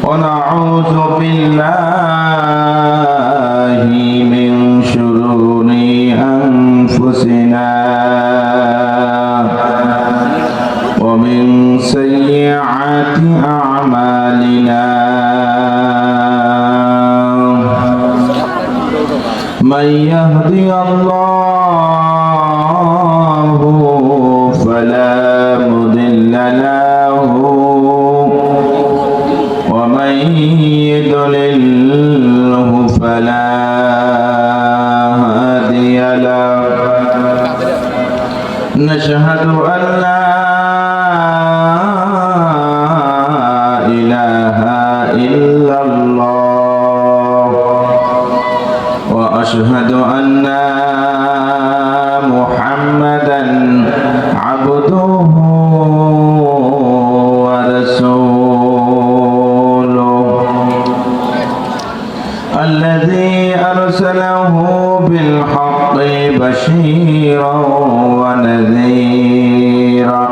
ونعوذ بالله من شرور أنفسنا ومن سيئات أعمالنا من يهدي الله فلا مضل له ومن يضلله فلا هادي له نشهد أن لا إله إلا الله وأشهد أن محمدا عبده ورسوله الذي أرسله بالحق بشيرا ونذيرا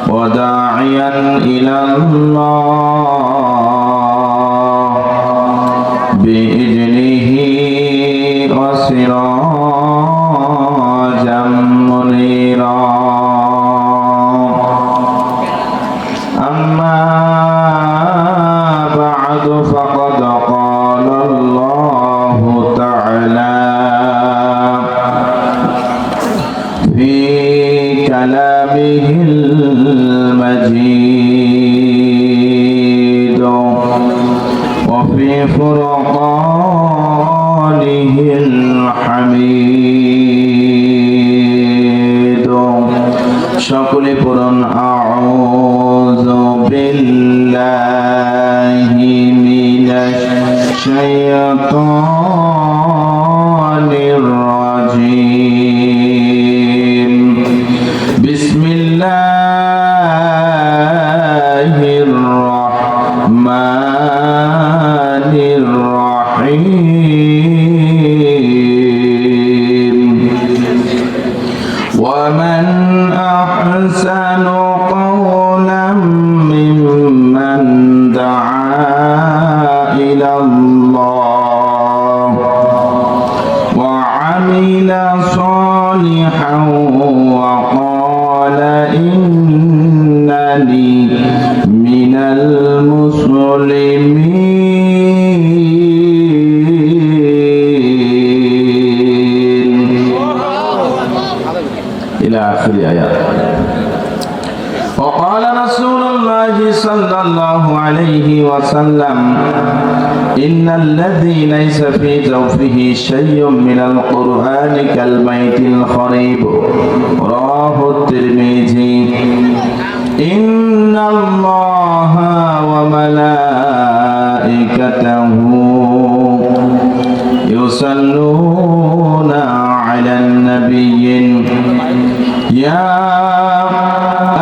وداعيا إلى الله بإذنه وسراجا منيرا أما بعد فقد قال الله تعالى في كلامه المجيد وفي فرقانه الحميد সকলে পড়ুন আউযু বিল্লাহি মিনাশ শাইতানির রাজীম বিসমিল্লাহির রাহমানির রাহিম ومن أحسن قولا ممن دعا إلى الله وعمل صالحا وقال إنني من المسلمين إلى آخر آيات. وقال رسول الله صلى الله عليه وسلم إن الذي ليس في جوفه شيء من القرآن كالميت الخريب رواه الترمذي. إن الله وملائكته يصلون على النبي يا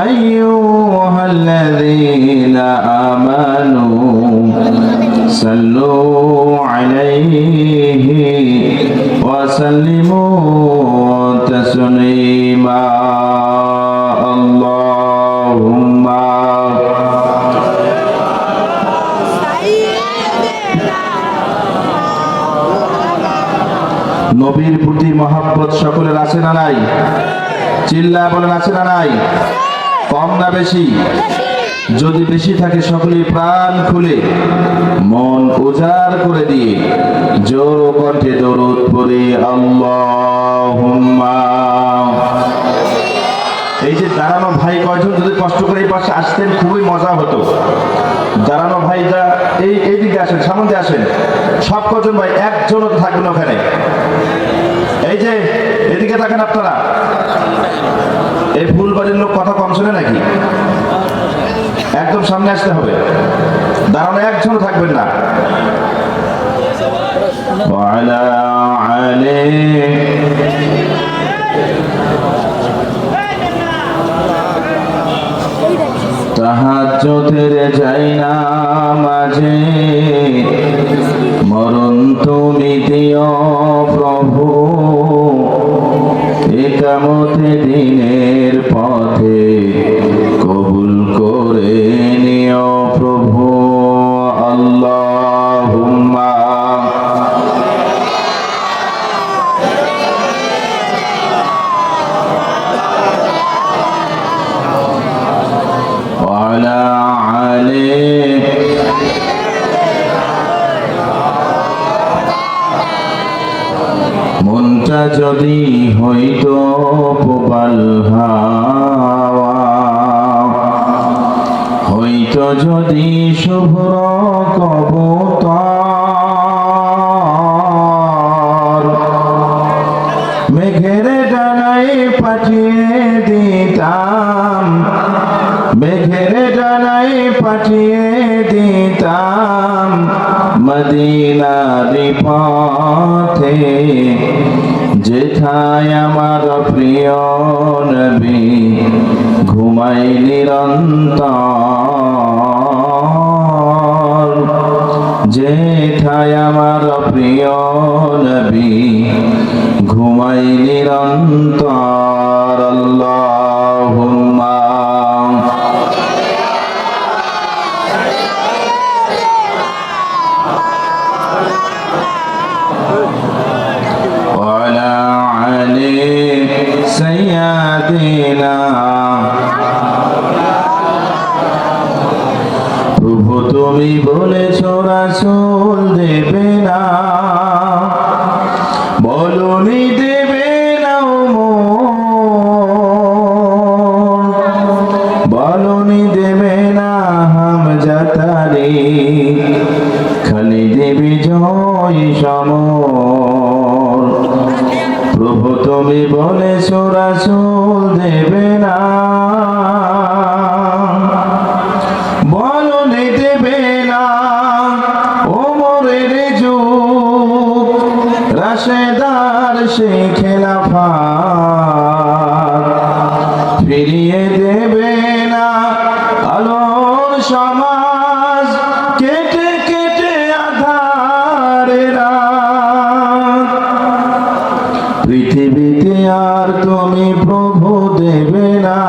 أيها الذين آمنوا صلوا عليه وسلموا تسليما اللهم নবীর প্রতি মহব্বত সকলের আছে না নাই? চিল্লা বলেন আছে না নাই? কম না বেশি? যদি বেশি থাকে সকলেই প্রাণ খুলে মন উজাড় করে দিয়ে জোর কণ্ঠে দরুদ পড়ে আল্লাহুম্মা। এই যে দাঁড়ানো ভাই কয়জন যদি কষ্ট করে এই পাশে আসতেন খুবই মজা হতো। দাঁড়ানো ভাইরা এইদিকে আসেন, সামনে আসেন। সব কজন ভাই একজনও থাকবেন ওখানে। এই যে এদিকে থাকেন আপনারা। এই ফুলবাড়ির লোক কথা কম শোনে নাকি? একদম সামনে আসতে হবে, দাঁড়ানো একজনও থাকবেন না। ওয়ালা আলী তাহাজ্জুদের যাই না মাঝে মরণ তুমি দিও প্রভু, কিয়ামতে দিনের পথে কবুল করে নিও প্রভু। যদি হইতো প্রবল হাওয়া, হইতো যদি শুভ্র কবুতর, মেঘের ডানায় পাঠিয়ে দিতাম, মেঘের ডানায় পাঠিয়ে দিতাম মদিনার পথে, যেথায় আমার প্রিয় নবী ঘুমাই নিরন্তর, যেথায় আমার প্রিয় নবী ঘুমাই নিরন্তর। আল্লাহুম্মা ওয়ালা আলি সাইয়্যিদিনা। প্রভু তুমি বলেছো রাসূল দেবে না, বলনি দেবে না বলনি দেবে না হামজা তারিখ, খালি দেবে জয় সমর। প্রভু তুমি বলেছো রাসূল দেবে না, বলনি দেবে না ওমরের যুগ, রাশেদার সে খেলাফত, ফিরিয়ে দেবে না আলোর সমাজ, কেটে কেটে আধারে রাত। পৃথিবীতে আর তুমি প্রভু দেবে না,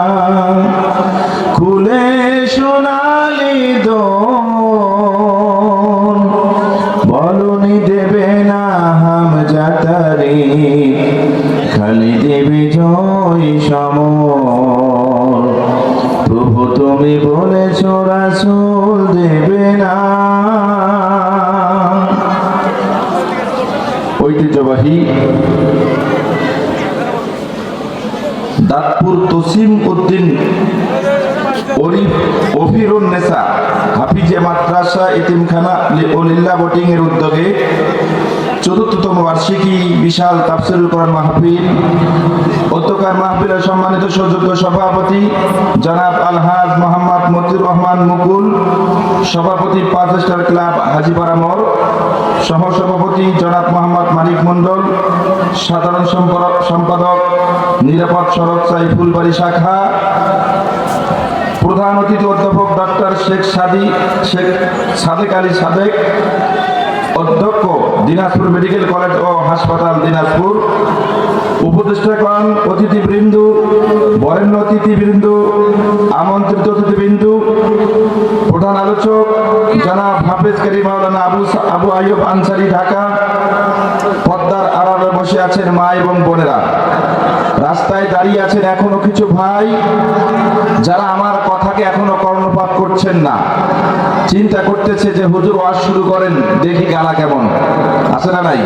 খুলে সোনালি দোন, বলনি দেবে না হামজা তারিখ, খালি দেবে জয় সমর। প্রভু তুমি বলেছো রাসূল দেবে না। ঐতিহ্যবাহী দাঁতপুর তসিম উদ্দিন ওফিরুন নেসা হাফিজে মাদ্রাসা এতিমখানা লিল্লাহ বোটিং এর উদ্যোগে ৪র্থতম বার্ষিকী বিশাল তাফসীরুল কোরআন মাহফিল, অধ্যক্ষার মাহফিলের সম্মানিত সুযোগ্য সভাপতি জনাব আলহাজ মোহাম্মদ মতিউর রহমান মুকুল, সভাপতি ৫ স্টার ক্লাব হাজীপাড়া মোড়, সহসভাপতি জনাব মোহাম্মদ মানিক মণ্ডল, সাধারণ সম্পাদক নিরাপদ সড়ক সাইফুলবাড়ি শাখা, প্রধান অতিথি অধ্যাপক ডক্টর শেখ সাদেক আলী সাদেক, অধ্যক্ষ দিনাজপুর মেডিকেল কলেজ ও হাসপাতাল দিনাজপুর, উপদেষ্টাগণ, অতিথিবৃন্দ, বরেণ্য অতিথিবৃন্দ, আমন্ত্রিত অতিথিবৃন্দ, প্রধান আলোচক জনাব হাফেজ কারি মাওলানা আবু আইয়ুব আনসারী ঢাকা, পদ্মার আড়ালে বসে আছেন মা এবং বোনেরা, রাস্তায় দাঁড়িয়ে আছেন এখনো কিছু ভাই যারা আমার কথাকে এখনো কর্ণপাত করছেন না, চিন্তা করতেছে যে হুজুর ওয়াজ শুরু করেন দেখি গালা কেমন, আছে না নাই?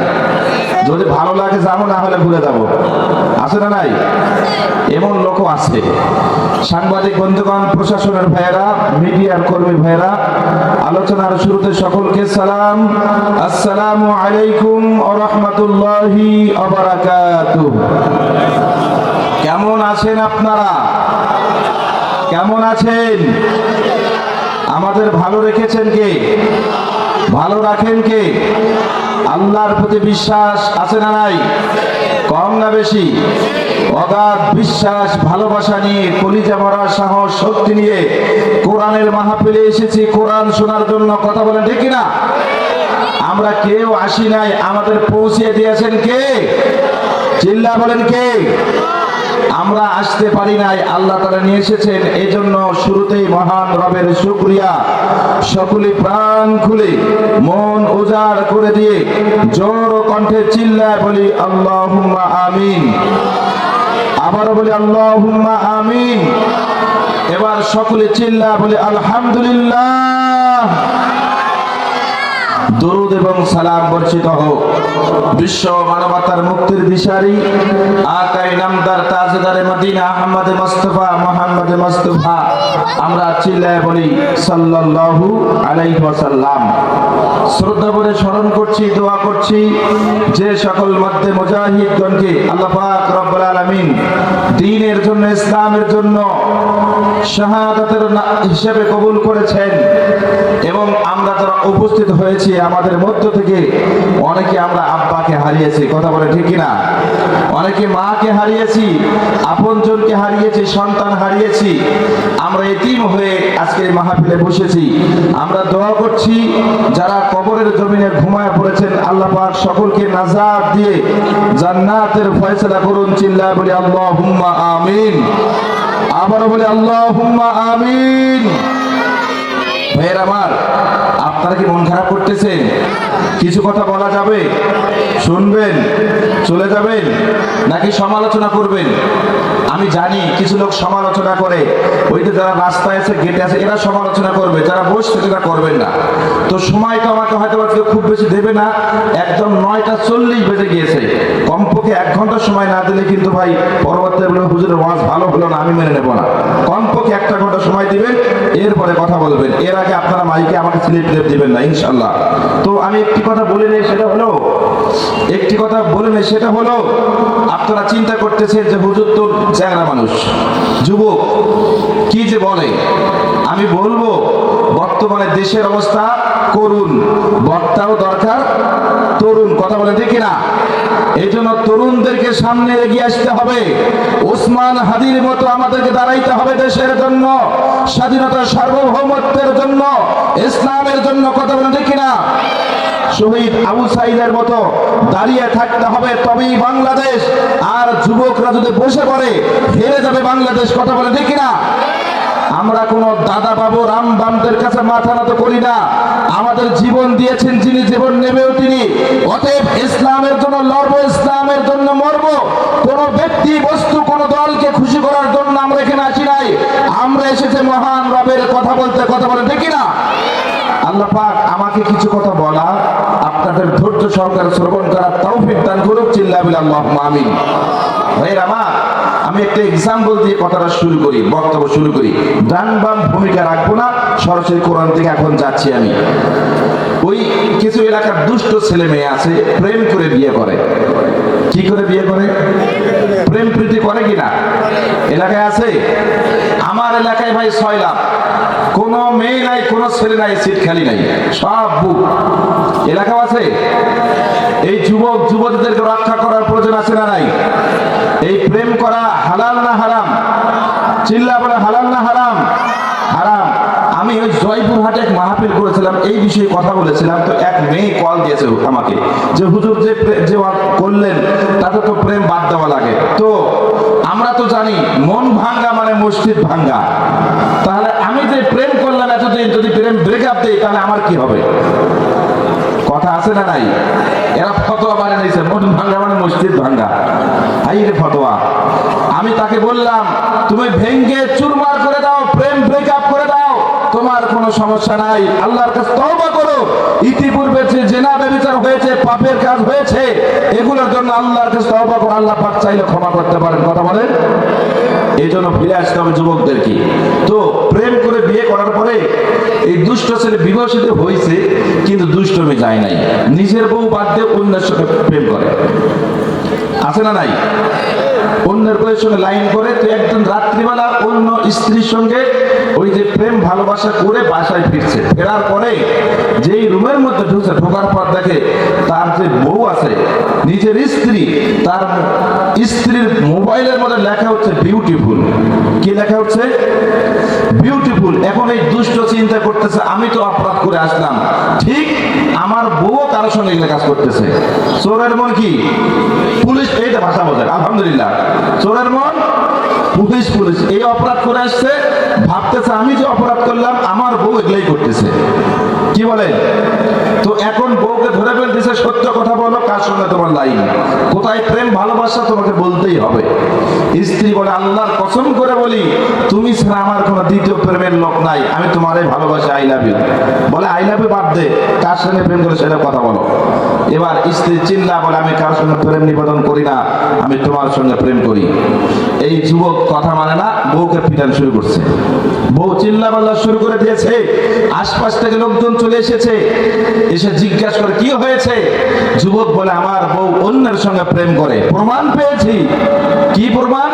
যদি ভালো লাগে যাবো, না হলে ভুলে যাবো, আছে না নাই? এমন লোকও আছে। সাংবাদিক বন্ধুগণ, প্রশাসনের ভাইয়েরা, মিডিয়ার কর্মী ভাইয়েরা, আলোচনার শুরুতে সকলকে সালাম, আসসালামু আলাইকুম ওয়া রাহমাতুল্লাহি ওয়া বারাকাতুহু। কেমন আছেন আপনারা? কেমন আছেন? আমাদের ভালো রেখেছেন কে? ভালো রাখেন কে? আল্লাহর প্রতি বিশ্বাস আছে না নাই? কম না বেশি? অগাধ বিশ্বাস ভালোবাসা নিয়ে, কলিজা ভরা সাহস শক্তি নিয়ে কোরআনের মাহফিলে এসেছি কোরআন শোনার জন্য। কথা বলেন ঠিক কিনা? আমরা কেউ আসি নাই, আমাদের পৌঁছে দিয়েছেন কে? চিল্লা বলেন কে? আমরা আসতে পারি নাই, আল্লাহ তাআলা নিয়ে এসেছেন। এজন্য শুরুতেই মহান রবের শুকরিয়া। সকলে প্রাণ খুলে মন উজাড় করে দিয়ে জোর কণ্ঠে চিল্লায় বলি আল্লাহুম্মা আমিন। আবারও বলি আল্লাহুম্মা আমিন। এবার সকলে চিল্লায় বলি আলহামদুলিল্লাহ। দরুদ এবং সালাম বর্ষিত হোক বিশ্ব মানবতার মুক্তির দিশারি আকাই নামদার তাজদারে মদিনা আহমদ মুস্তাফা মুহাম্মদ মুস্তাফা আমরা চিল্লায় বলি সাল্লাল্লাহু আলাইহি ওয়াসাল্লাম। শ্রদ্ধা করে স্মরণ করছি, দোয়া করছি যে সকল মধ্যে মুজাহিদগণকে আল্লাহ পাক রব্বুল আলামিন দ্বীনের জন্য, ইসলামের জন্য শাহাদাতের হিসেবে কবুল করেছেন এবং আমরা যারা উপস্থিত হয়েছি আমাদের মধ্য থেকে অনেকে আমরা আব্বাকে হারিয়েছি, কথা বলে ঠিক কিনা? অনেকে মাকে হারিয়েছি, আপনজনকে হারিয়েছি, সন্তান হারিয়েছি। আমরা এতিম হয়ে আজকে মাহফিলে বসেছি। আমরা দোয়া করছি যারা কবরের জমিনে ঘুমায় পড়েছেন আল্লাহ পাক সকলকে নাজাত দিয়ে জান্নাতের ফয়সালা করুন। চিল্লায় বলি আল্লাহুম্মা আমিন। আবারও বলি আল্লাহুম্মা আমিন। ভাইয়ের আমার, আপনারা কি মন খারাপ করতেছেন? কিছু কথা বলা যাবে? শুনবেন, চলে যাবেন, নাকি সমালোচনা করবেন? আমি জানি কিছু লোক সমালোচনা করে, ওই যে যারা রাস্তায় আছে, গেটে আছে, এরা সমালোচনা করবে, যারা বসছে তারা করবেন না। তো সময়টা আমাকে হয়তো খুব বেশি দেবে না, একদম 9:40 বেজে গিয়েছে। কমপক্ষে 1 ঘন্টা সময় না দিলে কিন্তু ভাই পরবর্তী হুজুরের ওয়াজ ভালো হলো না, আমি মেনে নেব না। কমপক্ষে 1 ঘন্টা সময় দিবেন, এরপরে কথা বলবেন। এর আগে আপনারা মাইকে আমাকে স্লিপ দিবেন না ইনশাল্লাহ। তো আমি একটি কথা বলে নেই, সেটা হলো আপনারা চিন্তা করতেছেন যে হুজুর তো চ্যাংড়া মানুষ, যুবক, কি যে বলে। আমি বলবো বর্তমানে দেশের অবস্থা করুন, বক্তাও দরকার তরুণ, কথা বলে ঠিক না? এই জন্য তরুণদেরকে সামনে এগিয়ে আসতে হবে। ওসমান হাদির মতো আমাদেরকে দাঁড়াইতে হবে দেশের জন্য, স্বাধীনতা সার্বভৌমত্বের জন্য, ইসলামের জন্য, কথা বলে ঠিক না? শহীদ আবু সাইদের মতো দাঁড়িয়ে থাকতে হবে, তবেই বাংলাদেশ। আর যুবকরা যদি বসে পড়ে হেরে যাবে বাংলাদেশ, কথা বলে ঠিক না? আমরা কোনো দাদা বাবু রাম বামদের কাছে মাথা নত করি না। আমাদের জীবন দিয়েছেন যিনি, জীবন নেবেও তিনি। অতএব ইসলামের জন্য লড়বো, ইসলামের জন্য মরবো। কোন ব্যক্তি বস্তু, কোন দলকে খুশি করার জন্য আমরা এখানে আসি নাই। আমরা এসেছি মহান রবের কথা বলতে, কথা বলে ঠিক না? আল্লাহ পাক আমাকে কিছু কথা বলা, আপনাদের ধৈর্য সহকারে শ্রবণ করার তৌফিক দান করুক। চিল্লাহ বিল আল্লাহুম্মা আমিন। ভাইরা আমার, আমি একটা এক্সাম্পল দিয়ে কথাটা শুরু করি, বক্তব্য শুরু করি। ডান বাম ভূমিকা রাখবো না, সরাসরি কোরআন থেকে এখন যাচ্ছি আমি। ওই কিছু এলাকার দুষ্ট ছেলে মেয়ে আছে, প্রেম করে বিয়ে করে। কি করে বিয়ে করে? প্রেম প্রীতি করে কিনা এলাকায় আছে? আমার এলাকায় ভাই 6 লাখ, কোনো মেয়ে নাই, কোনো ছেলে নাই, সিট খালি নাই, সব বুক। এলাকাও আছে। এই যুবক যুবতীদেরকে রক্ষা করার প্রয়োজন আছে না নাই? এই প্রেম করা হালাল না হারাম? চিল্লা বলে হালাল না হারাম? হারাম। আমি ওই জয়পুরহাটে এক মাহফিল করেছিলাম, এই বিষয়ে কথা বলেছিলাম। তো এক মেয়ে কল দিয়েছে আমাকে যে হুজুর যে করলেন তাতে তো প্রেম বাদ দেওয়া লাগে। তো আমরা তো জানি মন ভাঙ্গা মানে মসজিদ ভাঙ্গা। তাহলে আমি যে প্রেম করলাম এতদিন, যদি প্রেম ব্রেকআপ দেই তাহলে আমার কি হবে? কথা আছে না নাই? এরা ফতোয়া বানিয়ে নিয়েছে, মন ভাঙ্গা মানে মসজিদ ভাঙ্গা। হাই রে ফতোয়া। আমি তাকে বললাম তুমি ভেঙ্গে চুরমার করে দাও, প্রেম ব্রেকআপ করে দাও, তোমার কোনো সমস্যা নাই। আল্লাহর কাছে তওবা করো। ইতিপূর্বে যে জিনা ব্যভিচার হয়েছে, পাপের কাজ হয়েছে, এগুলোর জন্য আল্লাহর কাছে তওবা করো, আল্লাহ পাক চাইলে ক্ষমা করতে পারেন, কথা বলেন। এই জন্য ফিরে আসতে হবে যুবকদেরকে। তো প্রেম করে বিয়ে করার পরে এই দুষ্ট ছেলে বিবাহিত হয়েছে, কিন্তু দুষ্টমি যায় নাই, নিজের বউ বাদ দিয়ে অন্যের সাথে প্রেম করে। আছে না নাই? অন্যের বউয়ের সঙ্গে লাইন করে। তো একদিন রাত্রিবেলা অন্য স্ত্রীর সঙ্গে ওই যে প্রেম ভালোবাসা করে বাসায় ফিরছে। ফেরার পরে যেই রুমের মধ্যে ঢুকছে, ঢোকার পর দেখে তার যে বউ আছে, নিজের স্ত্রী, তার স্ত্রীর মোবাইলের মধ্যে লেখা হচ্ছে বিউটিফুল। কি লেখা হচ্ছে? বিউটিফুল। এখন এই দুষ্ট চিন্তা করতেছে আমি তো অপরাধ করে আসলাম, ঠিক আমার বউ কারোর সঙ্গে এগুলো কাজ করতেছে। চোরের মন কি? পুলিশ। এইটা ভাষা বোঝায়, আলহামদুলিল্লাহ। চোরের মন পুলিশ। পুলিশ এই অপরাধ করে আসছে, ভাবতেছে আমি যে অপরাধ করলাম আমার বউ এগুলাই করতেছে। কি বলে? তো এখন বউকে ধরে ফেলতেছে, সত্য কথা বলো, কার সঙ্গে তোমার লাইন, কোথায় প্রেম ভালোবাসা তোমাকে বলতেই হবে। স্ত্রী বলে আল্লাহর কসম করে বলি তুমি ছাড়া আমার কোনো দ্বিতীয় প্রেমের লোক নাই, আমি তোমারই ভালোবাসি, আই লাভ ইউ। বলে আই লাভ ইউ বাদ দে, কার সঙ্গে প্রেম করে সেটা কথা বলো। এবার স্ত্রী চিল্লা বলে আমি কার সঙ্গে প্রেম নিবেদন করি না, আমি তোমার সঙ্গে প্রেম করি। এই যুবক কথা মানে না, বউকে পিটান শুরু করছে। বউ চিল্লা বলা শুরু করে দিয়েছে। আশপাশ থেকে লোকজন চলে এসেছে, এসে জিজ্ঞাসা করে কি হয়েছে। যুবক বলে আমার বউ অন্যের সঙ্গে প্রেম করে, প্রমাণ পেয়েছি। কি প্রমাণ?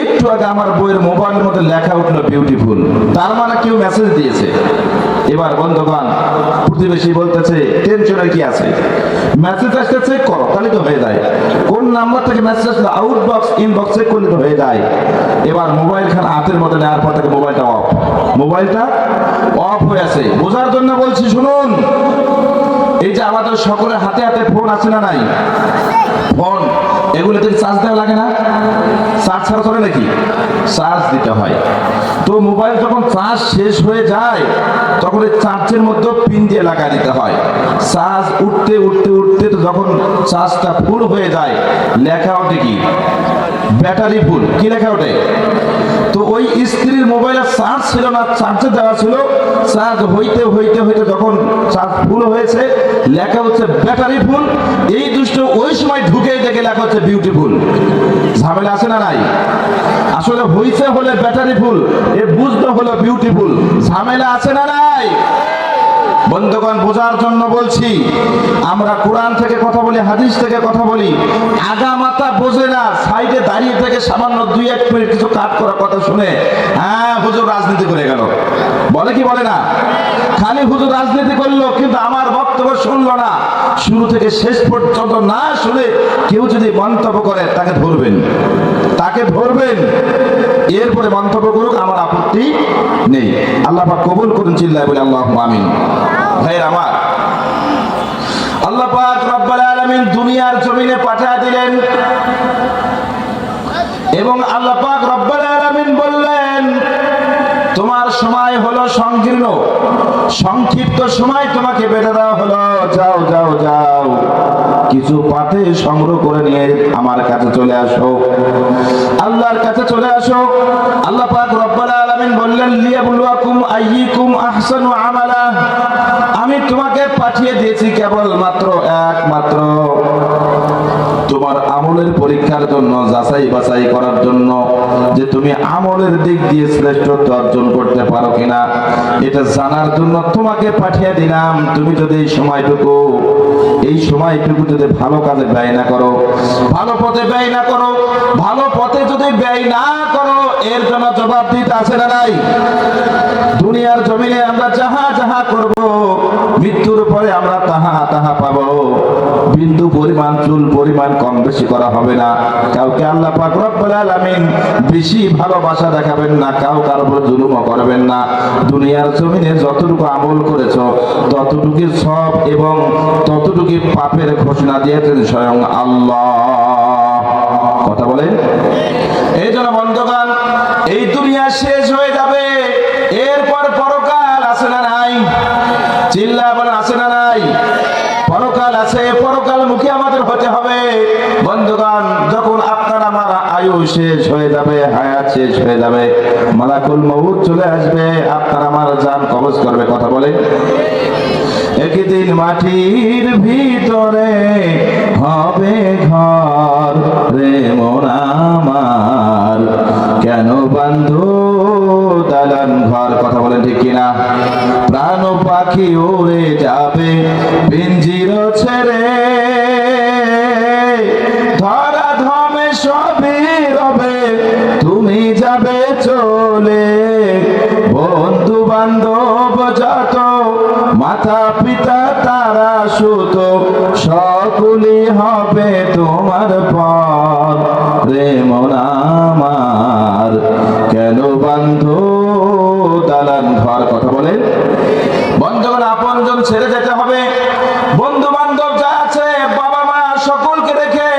একটু আগে আমার বউয়ের মোবাইলের মধ্যে লেখা উঠলো বিউটিফুল, তার মানে কেউ মেসেজ দিয়েছে। এবার বন্ধুগণ, প্রতিবেশী বলতেছে টেনশনের কি আছে, মেসেজ আসতে চেক করো তাহলে তো হয়ে যায়। কোন নাম্বার থেকে মেসেজ আসলো, আউটবক্স ইনবক্স চেক করলে তো হয়ে যায়। এবার মোবাইল খান হাতের মধ্যে নেওয়ার পর থেকে মোবাইলটা অফ হয়ে আছে। বোঝার জন্য বলছি শুনুন, এই যে আমাদের সকলের হাতে হাতে ফোন আছে না নাই? ফোন এগুলোতে চার্জ দেওয়া লাগে না? চার্জ ছাড়া চলে নাকি? চার্জ দিতে হয়। তো মোবাইল যখন চার্জ শেষ হয়ে যায় তখন এই চার্জের মধ্যে পিন দিয়ে লাগা দিতে হয়। চার্জ উঠতে উঠতে উঠতে তো যখন চার্জটা ফুল হয়ে যায়, লেখা ওঠে কি? Battery full. কি লেখা ওঠে? তো ওই স্ত্রীর মোবাইলে চার্জ ছিল না, চার্জে দেওয়া ছিল। চার্জ হইতে হইতে হইতে যখন চার্জ ফুল হয়েছে, লেখা হচ্ছে ব্যাটারি ফুল। এই দুষ্ট ওই সময় ঢুকে দেখে লেখা হচ্ছে বিউটিফুল। ঝামেলা আছে না নাই? আসলে হইছে হলে ব্যাটারি ফুল, এ বুঝতে হলো বিউটিফুল। ঝামেলা আছে না নাই? বন্ধুগণ, বোঝার জন্য বলছি, আমরা কোরআন থেকে কথা বলি, হাদিস থেকে কথা বলি, আগা মাথা বোঝে না, সাইডে দাঁড়িয়ে থেকে সামান্য 2-1 মিনিট কিছু কাট করা কথা শুনে হ্যাঁ হুজুর রাজনীতি করে গেল বলে কি বলে না? খালি হুজুর রাজনীতি করলো, কিন্তু আমার বক্তব্য শুনলো না। শুরু থেকে শেষ পর্যন্ত না শুনে কেউ যদি মন্তব্য করে তাকে ধরবেন, এরপরে মন্তব্য করুক, আমার আপত্তি নেই। আল্লাহ পাক কবুল করুন, চিল্লায় বলে আল্লাহুম্মা আমিন। ভাই আমার, আল্লাহ পাক রব্বুল আলামিন দুনিয়ার জমিনে পাঠিয়ে দিলেন এবং আল্লাহ পাক রব্বুল আলামিন বললেন তোমার সময় হলো সংকীর্ণ, সংক্ষিপ্ত সময় তোমাকে বেঁধে দেওয়া হলো। যাও যাও যাও, কিছু পাতে সংগ্রহ করে নিয়ে আমার কাছে চলে আসো, আল্লাহর কাছে চলে আসো। আল্লাহ পাক রব্বুল আলামিন বললেন লিয়াবলুয়াকুম আইয়ুকুম আহসানু আমালা। আমি তোমাকে পাঠিয়ে দিয়েছি কেবলমাত্র একমাত্র তোমার আমলের পরীক্ষার জন্য, যাচাই বাছাই করার জন্য যে তুমি আমলের দিক দিয়ে শ্রেষ্ঠত্ব অর্জন করতে পারো কিনা, এটা জানার জন্য তোমাকে পাঠিয়ে দিলাম। তুমি যদি এই সময়টুকু যদি ভালো কাজে ব্যয় না করো, ভালো পথে ব্যয় না করো, ভালো পথে যদি ব্যয় না করো, এর জন্য জবাব দিতে আছে না নাই? দুনিয়ার জমিনে আমরা যাহা যাহা করব, মৃত্যুর পরে আমরা তাহা পাবো। বিন্দু পরিমাণ, চুল পরিমাণ কম বেশি করা হবে না। কাউকে আল্লাহ পাক রব্বুল আলামিন বেশি ভালোবাসা দেখাবেন না, কারোর উপর জুলুমও করবেন না। দুনিয়ার জমিনে যতটুকু আমল করেছো ততটুকু সব এবং ততটুকু পাপের ঘোষণা দিয়েছেন স্বয়ং আল্লাহ। কথা বলেন। এই জন্য বন্ধুগণ, এই দুনিয়া শেষ হয়ে যাবে, এরপর পরকাল আছে না নাই? চিল্লা বলেন, আছে না নাই? পরকাল আছে, পরকাল মুখে আমাদের হতে হবে। বন্ধুগণ, যখন আপনার আমার আয়ু শেষ হয়ে যাবে, হায়াত শেষ হয়ে যাবে, মালাকুল মউত চলে আসবে, আপনার আমার জান কবজ করবে। কথা বলে। একদিন মাটির ভিতরে হবে ঘর রে মন আমার, কেন বান্ধো দালান ঘর? কথা বলেন ঠিক কিনা? প্রাণ পাখি উড়ে যাবে পিঞ্জির ছেড়ে, ধরা ধমে সবই রবে, তুমি যাবে চলে। বন্ধু বান্ধব যত, মাতা পিতা তারা সুত, সকলই হবে তোমার পর রে মন আমার, কেন বান্ধো দালান ঘর? কথা বলেন। বন্ধুগণ, আপনজন ছেড়ে যেতে হবে, বন্ধু বান্ধব যা আছে, বাবা মা সকলকে রেখে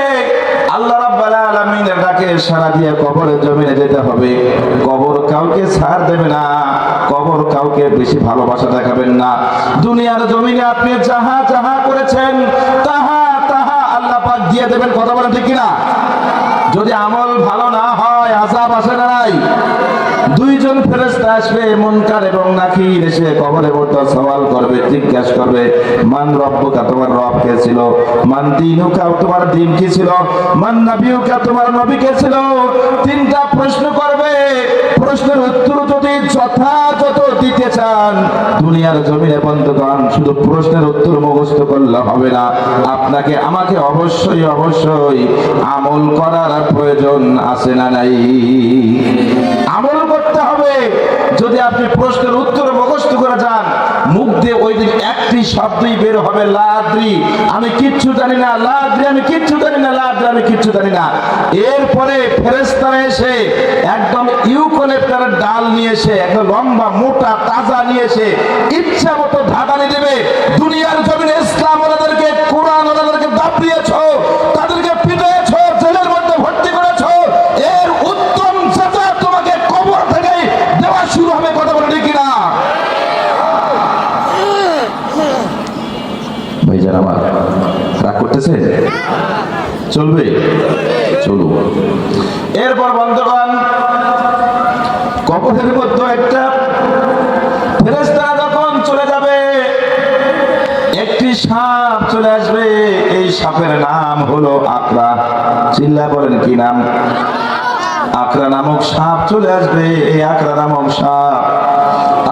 আল্লাহ রাব্বুল আলামিনের ডাকে সাড়া দিয়ে কবরের জমিনে যেতে হবে। কবর কাউকে ছাড় দেবে না, কবর কাউকে বেশি ভালোবাসা দেখাবেন না। দুনিয়ার জমিনে আপনি যাহা যাহা করেছেন তাহা তাহা আল্লাহ পাক দিয়ে দেবেন। কথা বলেন ঠিক কিনা? যদি আমল ভালো না হয় আযাব আসে না নাই? দুইজন ফেরেশতা আসবে, মুনকার এবং নাকির, এসে কবরের মধ্যে সওয়াল করবে, জিজ্ঞাসা করবে, মান রব্বুকা, তোমার রব কে ছিল? মান দীনুকা, তোমার দিন কি ছিল? মান নবিয়ুকা, তোমার নবী কে ছিল? তিনটা প্রশ্ন করবে। প্রশ্নের উত্তর যদি যথাযথ দিতে চান, দুনিয়ার জমিনে বন্ধুগণ শুধু প্রশ্নের উত্তর মুখস্থ করলে হবে না, আপনাকে আমাকে অবশ্যই অবশ্যই আমল করার প্রয়োজন আছে না নাই? আমল করতে হবে। যদি আপনি প্রশ্নের উত্তর মুখস্থ করে যান, মুখ দিয়ে ওই দিন একটি শব্দই বের হবে, লা আদ্রি, আমি কিচ্ছু জানি না, লা আদ্রি, আমি কিচ্ছু জানি না, লা আদ্রি, আমি কিচ্ছু জানি না। এরপরে ফেরেশতারা এসে একদম ইউক্যালিপটাসের ডাল নিয়ে এসে, একদম লম্বা মোটা তাজা নিয়ে এসে ইচ্ছা মতো ধাঁধানি দেবে। দুনিয়ার জমিনে ইসলাম ওনাদেরকে, কোরআন ওনাদেরকে দাপিয়েছো, তাদেরকে পিটিয়েছো, জেলের মধ্যে ভর্তি করেছো, এর উত্তম সাজা তোমাকে কবর থেকে দেওয়া শুরু হবে। কথা বলে ঠিক কিনা ভাইজান? আমার রাগ করতেছে? চলবে, চলুন। এরপর বন্ধুগণ, কবরের মধ্যে একটা ফেরেশতা যখন চলে যাবে, একটি সাপ চলে আসবে। এই সাপের নাম হলো আকরা। চিল্লা বলেন কি নাম? আকরা নামক সাপ চলে আসবে। এই আকরা নামক সাপ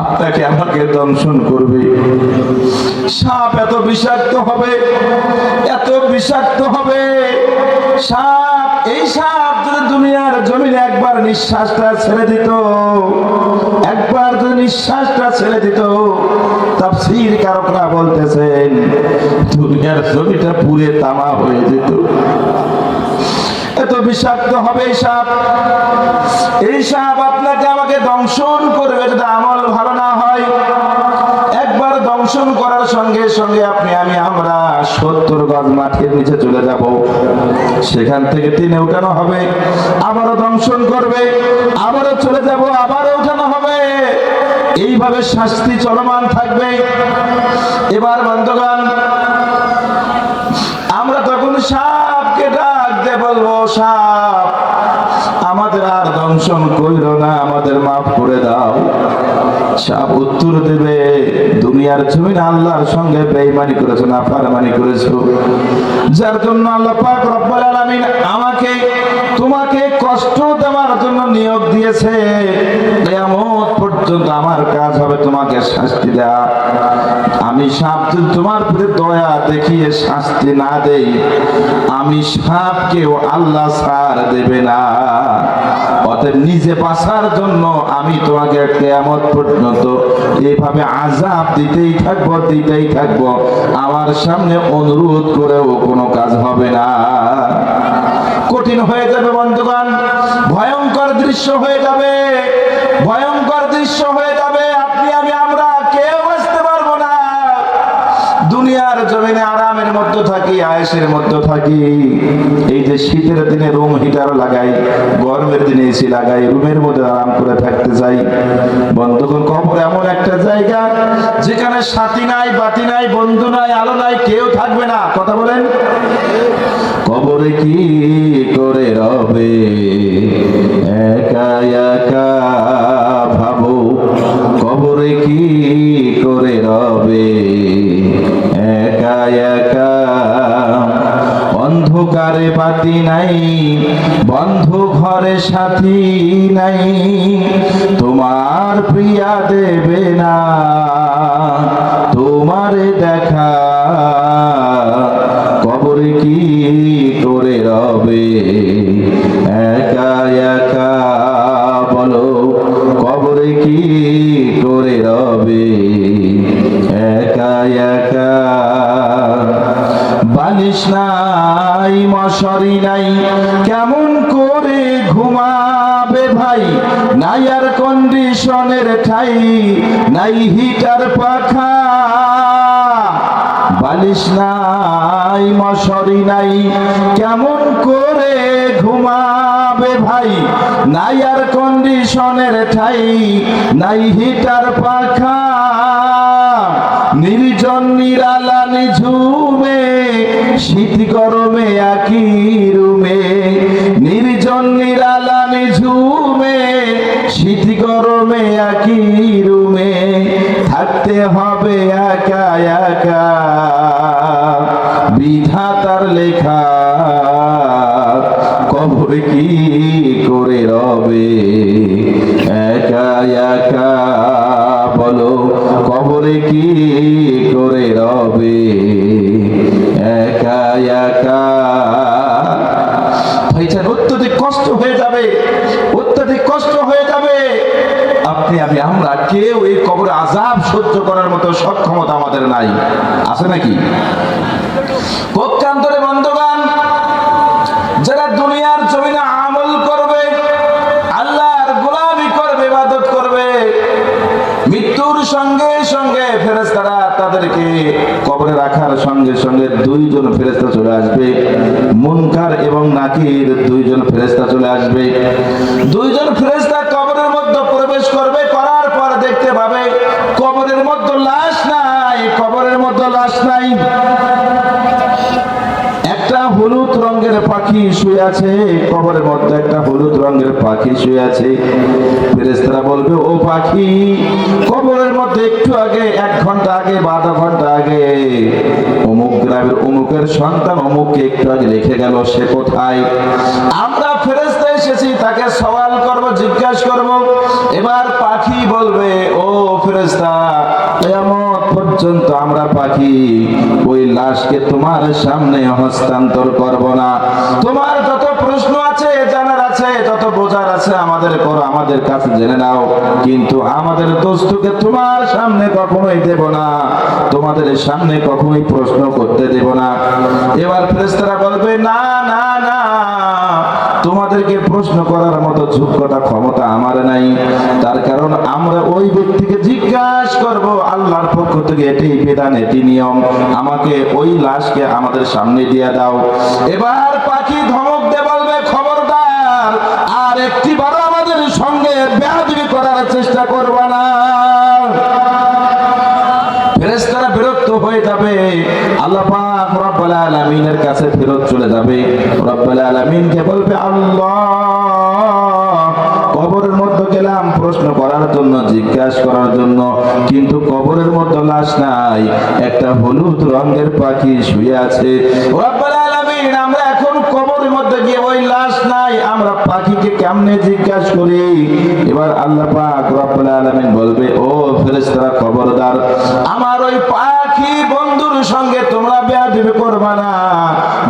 আপনাকে আমাকে দংশন করবে। সাপ এত বিষাক্ত হবে, এত বিষাক্ত হবে সাপ। এই সাপ যদি দুনিয়ার জমিনে একবার নিঃশ্বাসটা ছেড়ে দিত, একবার যদি নিঃশ্বাসটা ছেড়ে দিত, তাফসীর কারকরা বলতেছেন দুনিয়ার জমিটা পুড়ে তামা হয়ে যেত। এত বিষাক্ত হবে এই সাপ। এই সাপ আপনাকে আমাকে দংশন করবে যদি আমল ভালো না হয়। একবার দংশন করার সঙ্গে সঙ্গে আমরা 70 গজ মাটির নিচে চলে যাব। সেখান থেকে টেনে উঠানো হবে, আবারও দংশন করবে, আবারও চলে যাব, আবারও উঠানো হবে। এইভাবে শাস্তি চলমান থাকবে। এবার বন্ধুগণ, আমরা তখন সাপকে ডাক দিয়ে বলবো, সাপ আমাদের আর দংশন কইরো না, আমাদের মাফ করে দাও। সাপ উত্তর দেবে, দুনিয়ার জমিনে আল্লাহর সঙ্গে বেঈমানি করেছো, নাফরমানি করেছো, যার জন্য আল্লাহ পাক রব্বুল আলামিন আমাকে তোমাকে কষ্ট দেওয়ার জন্য নিয়োগ দিয়েছে। কিয়ামত পর্যন্ত আমার কাজ হবে তোমাকে শাস্তি দেয়া। আমি সাপ যদি তোমার প্রতি দয়া দেখিয়ে শাস্তি না দেই, আমি সাপকেও আল্লাহ ছাড় দেবে না। অতএব নিজে বাঁচার জন্য আমি তোমাকে কিয়ামত পর্যন্ত এইভাবে আযাব দিতেই থাকবো। আমার সামনে অনুরোধ করেও কোনো কাজ হবে না। কঠিন হয়ে যাবে বন্ধুগণ, ভয়ঙ্কর দৃশ্য হয়ে যাবে, ভয়ঙ্কর দৃশ্য হয়ে যাবে। আমরা কেউ বাঁচতে পারবো না। দুনিয়ার জমিনে আরামের মধ্যে থাকি, আয়েশের মধ্যে থাকি। এই যে শীতের দিনে রুম হিটার লাগাই, গরমের দিনে এসি লাগাই, রুমের মধ্যে আরাম করে থাকতে চাই। বন্ধুগণ, কবর এমন একটা জায়গা যেখানে সাথী নাই, বাতি নাই, বন্ধু নাই, আলো নাই, কেউ থাকবে না। কথা বলেন, কবরে কি করে রবে একা একা ভাবো, কবরে কি করে রবে একা একা। অন্ধকারে বাতি নাই, বন্ধ ঘরে সাথী নাই, তোমার প্রিয়া দেবে না তোমারে দেখা। কবরে কি করে রবে একা একা, বলো কবরে কি করে রবে একা একা। বালিশ নাই, মশারি নাই, কেমন করে ঘুমাবে ভাই? নাই আর কন্ডিশনের ঠাই, নাই হিটার পাখা। বালিশ নাই, মশারি নাই, কেমন করে ঘুমাবে ভাই? নাই আর কন্ডিশনের ঠাই, নাই হিটার পাখা। নির্জন নিরালা নিঝুমে, শীত গরমে একই রুমে। নির্জন নিরালা নিঝুমে, শীত গরমে একই রুমে থাকতে হবে একা একা, বিধাতার লেখা কবর কি করে রবে একা একা, বলো কবরে কি করে রবে একা একা। ভাইজান অত্যধিক কষ্ট হয়ে যাবে, অত্যধিক কষ্ট হয়ে যাবে। আপনি আমি আমরা কেউ এই কবরে আযাব সহ্য করার মতো সক্ষমতা আমাদের নাই, আছে নাকি? পক্ষান্তরে বন্ধুগণ, যারা দুনিয়ার জমিনে আমল করবে, আল্লাহর গোলামি করবে, ইবাদত করবে, মৃত্যুর সঙ্গে সঙ্গে ফেরেশতারা তাদেরকে কবরে রাখার সঙ্গে সঙ্গে দুইজন ফেরেশতা চলে আসবে, মুনকার এবং নাকির দুইজন ফেরেশতা চলে আসবে। দুইজন ফেরেশতা কবরের মধ্যে প্রবেশ করবে, করার পর দেখতে পাবে কবরের মধ্যে লাশ নাই, কবরের মধ্যে লাশ নাই। একটা হলুদ রঙের পাখি শুয়ে আছে, কবরের মধ্যে একটা হলুদ রঙের পাখি শুয়ে আছে। ফেরেশতারা বলবে, ও পাখি, কবরের মধ্যে একটু আগে, 1 ঘন্টা আগে বা আধা ঘন্টা আগে অমুক গ্রামের অমুকের সন্তান অমুককে একটু আগে রেখে গেল, সে কোথায়? আমরা ফেরেশতা এসেছি তাকে সওয়াল করব, জিজ্ঞাসা করব। এবার পাখি বলবে, ও ফেরেশতা, কিয়ামত পর্যন্ত আমরা পাখি ওই লাশকে তোমার সামনে হস্তান্তর করব না। তোমার যত প্রশ্ন আছে, জানার আছে, যত বোঝার আছে আমাদের করো, আমাদের কাছে জেনে নাও, কিন্তু আমাদের দোস্তকে তোমার সামনে কখনোই দেব না, তোমাদের সামনে কখনোই প্রশ্ন করতে দেব না। এবার ফেরেশতারা বলবে, না না না, তোমাদেরকে প্রশ্ন করার মতো যোগ্যতা ক্ষমতা আমার নাই, তার কারণ আমরা ওই ব্যক্তিকে জিজ্ঞাসা করব আল্লাহর পক্ষ থেকে, এটি বিধান, এটি নিয়ম, আমাকে ওই লাশকে আমাদের সামনে দিয়ে দাও। এবার পাখি ধমক দিয়ে বলবে, খবরদার, আর একটিবারও আমাদের সঙ্গে বেয়াদবি করার চেষ্টা করবে না। ফেরেশতারা বিরক্ত হয়ে যাবে, আল্লাহ পাক রব্বুল আলামিনের কাছে ফেরত চলে যাবে। রব্বুল আলামিনকে বলবে, আল্লাহ, কবরের মধ্যে গেলাম প্রশ্ন করার জন্য, জিজ্ঞাসা করার জন্য, কিন্তু কবরের মধ্যে লাশ নাই, একটা হলুদ রঙের পাখি শুয়ে আছে। রব্বুল আলামিন, আমরা এখন কবরের মধ্যে গিয়ে ওই লাশ নাই, আমরা পাখিকে কেমনে জিজ্ঞাসা করি? এবার আল্লাহ পাক রব্বুল আলামিন বলবে, ও ফেরেশতারা, খবরদার, আমার ওই পাখি বন্ধুর সঙ্গে তোমরা বেয়াদবি করবে না।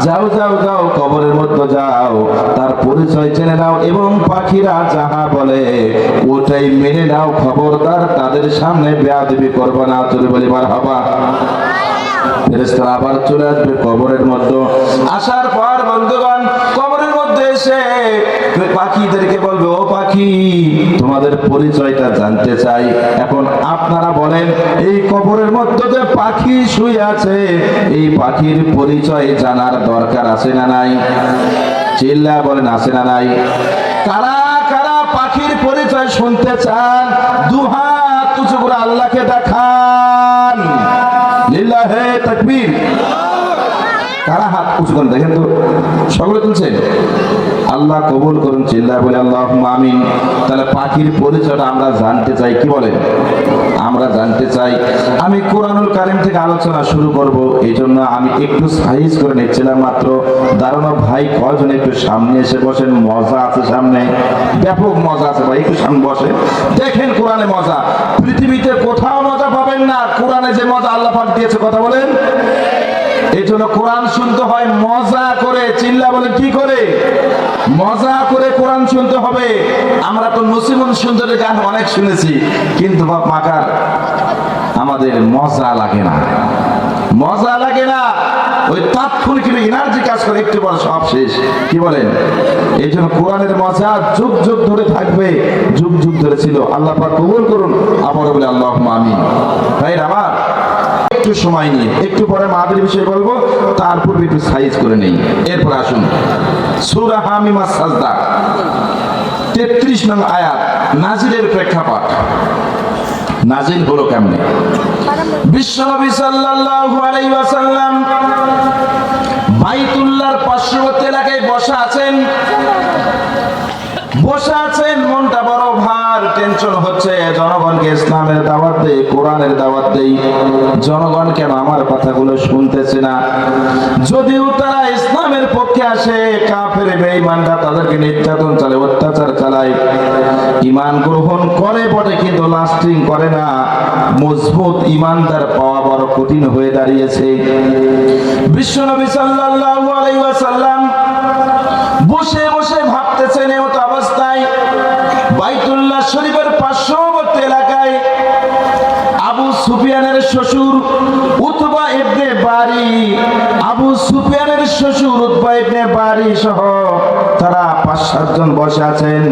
যাও যাও যাও, কবরের মধ্যে যাও, তার পরিচয় জেনে নাও এবং পাখিরা যাহা বলে ওটাই মেনে নাও, খবরদার তাদের সামনে বেয়াদবি করবে না। চলে বলি মারহাবা। ফেরেশতারা আবার চলে আসবে কবরের মধ্যে। আসার পর বন্ধুগণ, কবরের মধ্যে এসে পাখিদেরকে বলবে, ও পাখি, তোমাদের পরিচয়টা জানতে চাই। এখন আপনারা বলেন, এই কবরের মধ্যে যে পাখি শুয়ে আছে, এই পাখির পরিচয় জানার দরকার আছে না নাই? চিল্লা বলেন, আছে না নাই? কারা কারা পাখির পরিচয় শুনতে চান? দুহাত উঁচু করে আল্লাহকে দেখান। লিল্লাহে তাকবীর। কারা হাত উঁচু করেন দেখেন তো, সকলে তুলছেন? আল্লাহ কবুল করুন, চিল্লায় বলে আল্লাহুম্মা আমিন। তাহলে পাখির পরিচয়টা আমরা জানতে চাই, কি বলেন? আমরা জানতে চাই। আমি কোরআনুল কারীম থেকে আলোচনা শুরু করব, এই জন্য আমি একটু সাইজ করে নিচ্ছিলাম মাত্র। দাঁড়ানো ভাই কয়জন একটু সামনে এসে বসেন, মজা আছে সামনে, ব্যাপক মজা আছে ভাই, একটু সামনে বসে দেখেন কোরআনে মজা। পৃথিবীতে কোথাও মজা পাবেন না, কোরআনে যে মজা আল্লাহ পাক দিয়েছে, কথা বলেন। এই জন্য কোরআন শুনতে হয় মজা করে। চিল্লা বলে, কি করে? মজা করে কোরআন শুনতে হবে। আমরা তো নসিমুল সুন্দরের গান অনেক শুনেছি, কিন্তু বাপ মাকার আমাদের মজা লাগে না, মজা লাগে না। ওই তাৎক্ষণিক কিন্তু এনার্জি কাজ করে, একটু পর সব শেষ, কি বলেন? এই জন্য কোরআনের মজা যুগ যুগ ধরে থাকবে, যুগ যুগ ধরে ছিল। আল্লাহ পাক কবুল করুন। আবার বলে আল্লাহুম্মা আমিন। ভাই আমার একটু সময় নিয়ে একটু পরে মাহফিল বিষয়ে বলবো, তারপর একটু সাইজ করে নেই। এরপর আসুন সূরা হামিম আস-সাজদা 33 নং আয়াত, নাজিলের প্রেক্ষাপট। নাজিল হলো কেমনে? বিশ্বনবী সাল্লাল্লাহু আলাইহি ওয়াসাল্লাম বাইতুল্লাহর পার্শ্ববর্তী এলাকায় বসা আছেন, মনটা বড় ভার, টেনশন টেনশন হচ্ছে, জনগণকে ইসলামের দাওয়াত দেই, কোরআনের দাওয়াত দেই, জনগণ কেন আমার কথাগুলো শুনতেছে না? যদিও তারা ইসলামের পক্ষে আসে, কাফের বেঈমানরা তাদেরকে নির্যাতন চালায়, অত্যাচার চালায়, ঈমান গ্রহণ করে বটে কিন্তু লাস্টিং করে না। মজবুত ঈমানদার পাওয়া বড় কঠিন হয়ে দাঁড়িয়েছে। বিশ্বনবী সাল্লাল্লাহু আলাইহি ওয়াসাল্লাম বসে বসে ভাবতেছেন এমত অবস্থায় বাইতুল্লাহ শরীফের পার্শ্ববর্তী এলাকায় আবু সুফিয়ানের শ্বশুর উতবা ইবনে বারি, আবু সুফিয়ানের শ্বশুর উতবা ইবনে বারি সহ তারা 5-7 জন বসে আছেন,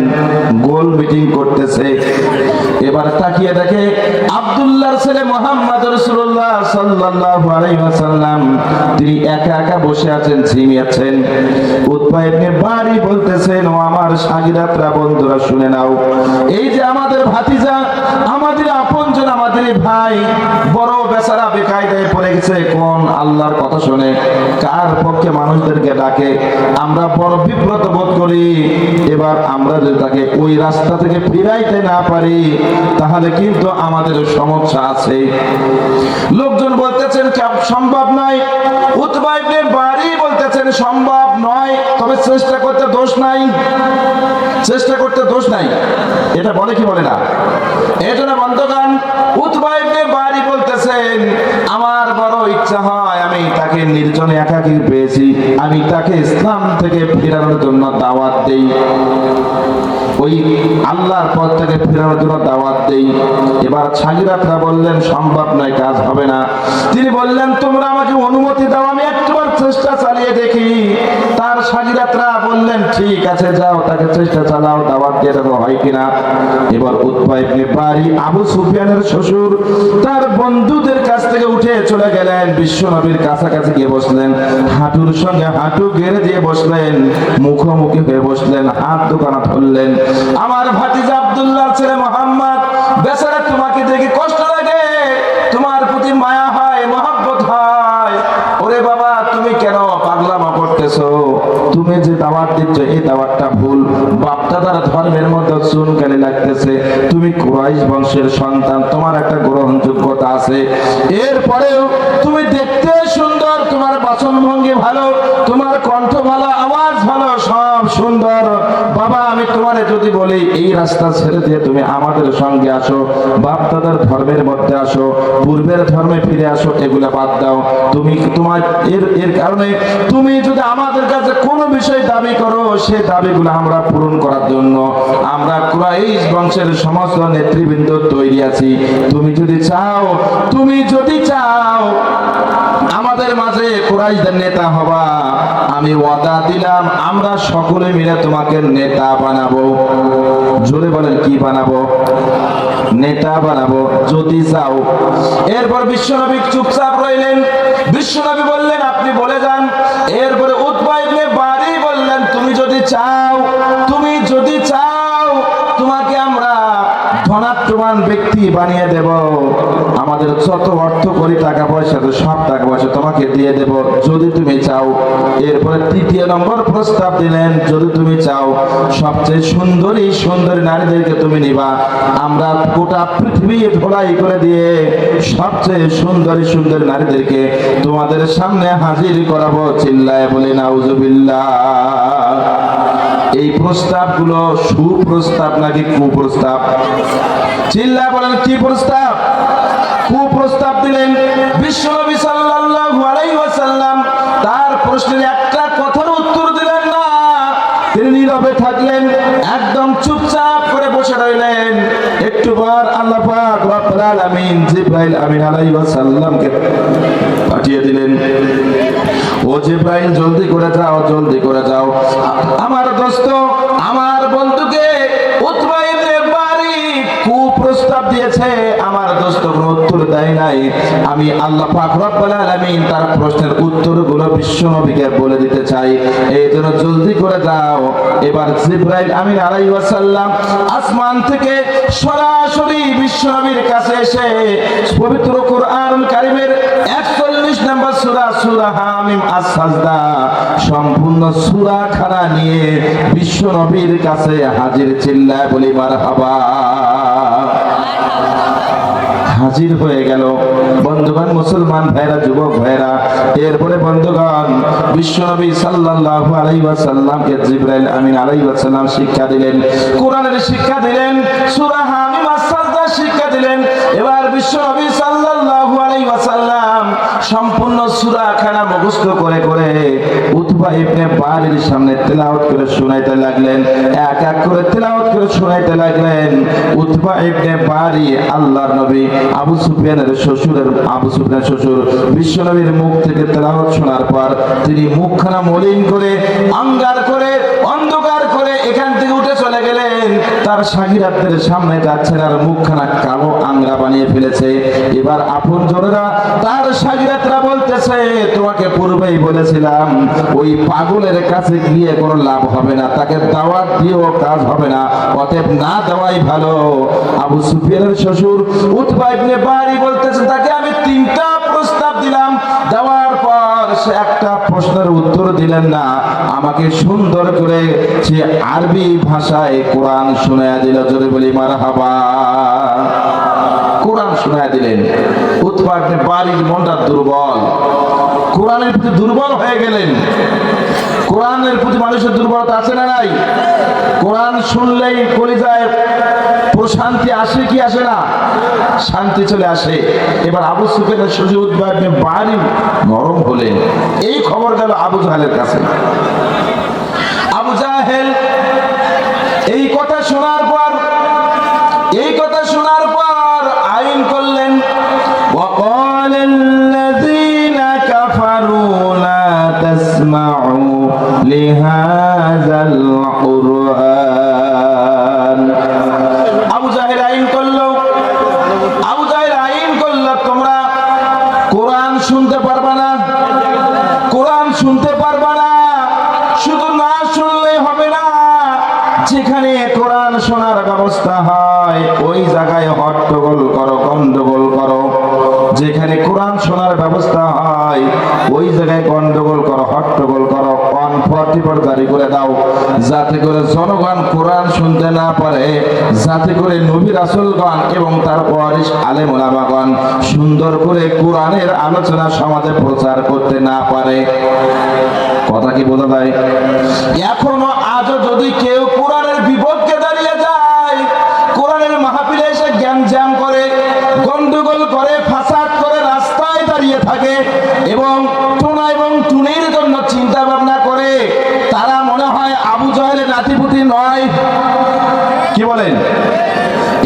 গোল মিটিং করতেছে। এবার তাকিয়ে দেখে আব্দুল্লাহর ছেলে মুহাম্মদ রাসূলুল্লাহ সাল্লাল্লাহু আলাইহি ওয়াসাল্লাম তিনি একা একা বসে আছেন, ঝিমিয়েছেন। উতবা ইবনে বারি বলতেছেন, ও আমার সাগীরাতরা, বন্ধুরা শুনে নাও, এই যে আমাদের ভাতিজা, আমাদের আপনজন, আমাদের ভাই বড় বেচারা বেকায়দায় পড়ে গেছে। কোন আল্লাহর কথা শুনে কার পক্ষে মানুষদেরকে ডাকে, আমরা বড় বিব্রত বোধ করি। এবার আমরা যদি তাকে ওই রাস্তা থেকে ফিরাইতে না পারি তাহলে কিন্তু আমাদের সমস্যা আছে। লোকজন বলতেছেন সম্ভব নয়, উতবা ইবনে বারি বলতেছেন সম্ভব নয়, তবে চেষ্টা করতে দোষ নাই, চেষ্টা করতে দোষ নাই। এটা বলে কি বলে না? এই জন্য বন্ধুগণ, উতবা ইবনে বারি বলতেছেন আমার বড় ইচ্ছা হয় আমি তাকে নির্জনে একাকী পেয়েছি, আমি তাকে ইসলাম থেকে ফেরানোর জন্য দাওয়াত দেই, ওই আল্লাহর পথ থেকে ফেরানোর জন্য দাওয়াত দেই। এবার সাগীরাতরা বললেন সম্ভব নয়, কাজ হবে না। তিনি বললেন তোমরা আমাকে অনুমতি দাও, আমি একবার চেষ্টা চালিয়ে দেখি। তার সাগীরাতরা বললেন ঠিক আছে, যাও তাকে চেষ্টা চালাও, দাওয়াত দিয়ে দেখো হয় কিনা। এবার উতবা ইবনে বারি আবু সুফিয়ানের শ্বশুর তার বন্ধুদের কাছ থেকে উঠে চলে গেলেন, বিশ্বনবীর কাছাকাছি গিয়ে বসলেন, হাঁটুর সঙ্গে হাঁটু গেড়ে দিয়ে বসলেন, মুখোমুখি হয়ে বসলেন, হাত দুখানা ধরলেন। আমার ভাতিজা আব্দুল্লাহর ছেলে মুহাম্মদ, বেচারা তোমাকে দেখে কষ্ট লাগে, তোমার প্রতি মায়া হয়, মহব্বত হয়। ওরে বাবা, তুমি কেন পাগলামো করতেছো? তুমি যে দাওয়াত দিচ্ছ এই দাওয়াতটা ভুল, বাপদাদার ধর্মের মধ্যে চুনকালি লাগতেছে। তুমি কুরাইশ বংশের সন্তান, তোমার একটা গ্রহণযোগ্যতা আছে। এরপরেও তুমি দেখতে সুন্দর, তোমার বাচন ভঙ্গি ভালো, তোমার কণ্ঠ ভালো, আওয়াজ ভালো, সব সুন্দর। বাবা আমি তোমারে যদি বলি এই রাস্তা ছেড়ে দিয়ে তুমি আমাদের সঙ্গে আসো, বাপদাদার ধর্মের মধ্যে আসো, পূর্বের ধর্মে ফিরে আসো, এগুলা বাদ দাও। তুমি তোমার এর কারণে তুমি যদি আমাদের কাছে কোনো বিষয় দাবি করো, সে দাবিগুলো আমরা পূরণ করার জন্য আমরা কুরাইশ বংশের সমস্ত নেতৃবৃন্দ তৈরি আছি। তুমি যদি চাও আমাদের মাঝে কুরাইশদের নেতা হবা, আমি ওয়াদা দিলাম আমরা সকলে মিলে তোমাকে নেতা বানাবো। জোরে বলেন কি বানাবো? নেতা বানাবো যদি চাও। এরপর বিশ্বনবী চুপচাপ রইলেন। বিশ্বনবী বললেন আপনি বলে যান। এরপরে উতবা ইবনে বারি বললেন তুমি যদি চাও তোমাকে আমরা ধনাত্মবান ব্যক্তি বানিয়ে দেব, আমাদের যত অর্থ করি টাকা পয়সা সব টাকা পয়সা তোমাকে দিয়ে দেব যদি তুমি চাও। এরপরে 3 নম্বর প্রস্তাব দিলেন, যদি তুমি চাও সবচেয়ে সুন্দরী নারীদেরকে তুমি নিবা, আমরা গোটা পৃথিবী ধোলাই করে দিয়ে সবচেয়ে সুন্দরী নারীদেরকে তোমাদের সামনে হাজির করাবো। চিল্লায় বলি নাউজুবিল্লাহ। এই প্রস্তাবগুলো সুপ্রস্তাব নাকি কুপ্রস্তাব? চিল্লায় বলেন কি প্রস্তাব? কুপ্রস্তাব দিলেন। বিশ্বনবী সাল্লাল্লাহু আলাইহি ওয়াসাল্লাম তার প্রশ্নের একটা কথার উত্তর দিলেন না, তিনি নীরবে থাকলেন, একদম চুপচাপ করে বসে রইলেন। একটু পর আল্লাহ পাক রব্বুল আলামিন জিবরাইল আমিন আলাইহিস সালামকে পাঠিয়ে দিলেন। ও জিবরাইল জলদি করে যাও আমার দোস্ত, আমার বন্ধুকে উতবা ইবনে বারি কুপ্রস্তাব দিয়েছে, আমার দোস্ত কোনো উত্তর দেয় নাই। আমি আল্লাহ পাক রব্বুল আলামিন তার প্রশ্নের উত্তরগুলো বিশ্বনবীকে বলে দিতে চাই, এই জন্য জলদি করে যাও। এবার জিবরাইল আমিন আলাইহিস সালাম আসমান থেকে সরাসরি বিশ্বনবীর কাছে এসে পবিত্র কুরআনুল কারীমের 41 নম্বর সূরা সূরা হামিম আস-সাজদা সম্পূর্ণ সূরা খানা নিয়ে বিশ্ব নবীর কাছে হাজির, চিল্লায় বলি মারহাবা। হাজির হয়ে গেল বন্ধুগণ, মুসলমান ভাইরা, যুবক ভাইরা। এরপরে বন্ধুগণ, বিশ্বনবী সাল্লাল্লাহু আলাইহি ওয়াসাল্লামকে জিবরাইল আমিন আলাইহিস সালাম শিক্ষা দিলেন, কোরআনের শিক্ষা দিলেন, সূরা হামিম আস-সাজদা শিক্ষা দিলেন। এবার বিশ্বনবী সাল্লাল্লাহু আলাইহি ওয়াসাল্লাম সম্পূর্ণ সূরা খানা মুখস্থ করে করে উতবা ইবনে বারির সামনে তেলাওয়াত করে শোনাইতে লাগলেন, এক এক করে তেলাওয়াত করে শোনাইতে লাগলেন। উতবা ইবনে বারি আল্লাহর নবী আবু সুফিয়ানের শ্বশুর বিশ্বনবীর মুখ থেকে তেলাওয়াত শোনার পর তিনি মুখখানা মলিন করে, অঙ্গার করে, অন্ধকার করে এখান থেকে উঠে চলে গেলেন। তার শাগিরাতদের সামনে যাচ্ছেন আর মুখখানা কালো আংরা বানিয়ে ফেলেছে। এবার আপনজনেরা, তার শাগিরাতরা বলতেছে, তোমাকে পূর্বেই বলেছিলাম ওই পাগলের কাছে গিয়ে কোনো লাভ হবে না, তাকে দাওয়াত দিয়েও কাজ হবে না, অতএব না দেওয়াই ভালো। আবু সুফিয়ানের শ্বশুর উতবা ইবনে বারি বলতেছে, তাকে আমি 3টা প্রস্তাব দিলাম, দেওয়ার পর সে একটা প্রশ্নের উত্তর দিলেন না। আমাকে সুন্দর করে সে আরবি ভাষায় কোরআন শোনায়া দিল, জোরে বলি মারহাবা। কোরআন শোনায়া দিলেন। উতবা ইবনে বারির মনটা দুর্বল, কোরআনের প্রতি দুর্বল হয়ে গেলেন। কোরআনের প্রতি মানুষের দুর্বলতা আছে না নাই? কোরআন শুনলেই কলিজায় প্রশান্তি আসে কি আসে না? শান্তি চলে আসে। এবার আবু সুফিয়ানের শ্বশুর উতবা ইবনে বারি নরম হলেন। এই খবর গেল আবু জাহেলের কাছে। আবু জাহেল এই কথা শোনার পর আইন করলেন, وقال الذين كفروا لا تسمعوا لهذا القرآن। আবু জাহেল আইন করলো, তোমরা কোরআন শুনতে পারবা না, শুধু না শুনলেই হবে না, যেখানে কোরআন শোনার ব্যবস্থা হয় ওই জায়গায় হট্টগোল করো, গন্ডগোল করো। যেখানে কোরআন শোনার ব্যবস্থা হয় ওই জায়গায় গন্ডগোল করো, হট্টগোল করো, অনফর্টিপর জারি করে দাও, যাতে করে জনগণ কোরআন শুনতে না পারে, যাতে করে নবী রাসূলগণ এবং তার ওয়ারিস আলেম ওলামাগণ সুন্দর করে কোরআনের আলোচনা সমাজে প্রচার করতে না পারে। কথা কি বোঝা যায়? এখনো আজও যদি কেউ কোরআনের বিপক্ষে দাঁড়িয়ে যায়, কোরআনের মাহফিলে এসে জ্ঞানজাম করে, গন্ডগোল করে, ফাসাদ করে, রাস্তায় দাঁড়িয়ে থাকে এবং টোনা এবং টুনির জন্য চিন্তা ভাবনা করে, তারা মনে হয় আবু জাহেলের নাতিপুতি নয়। কি বলেন?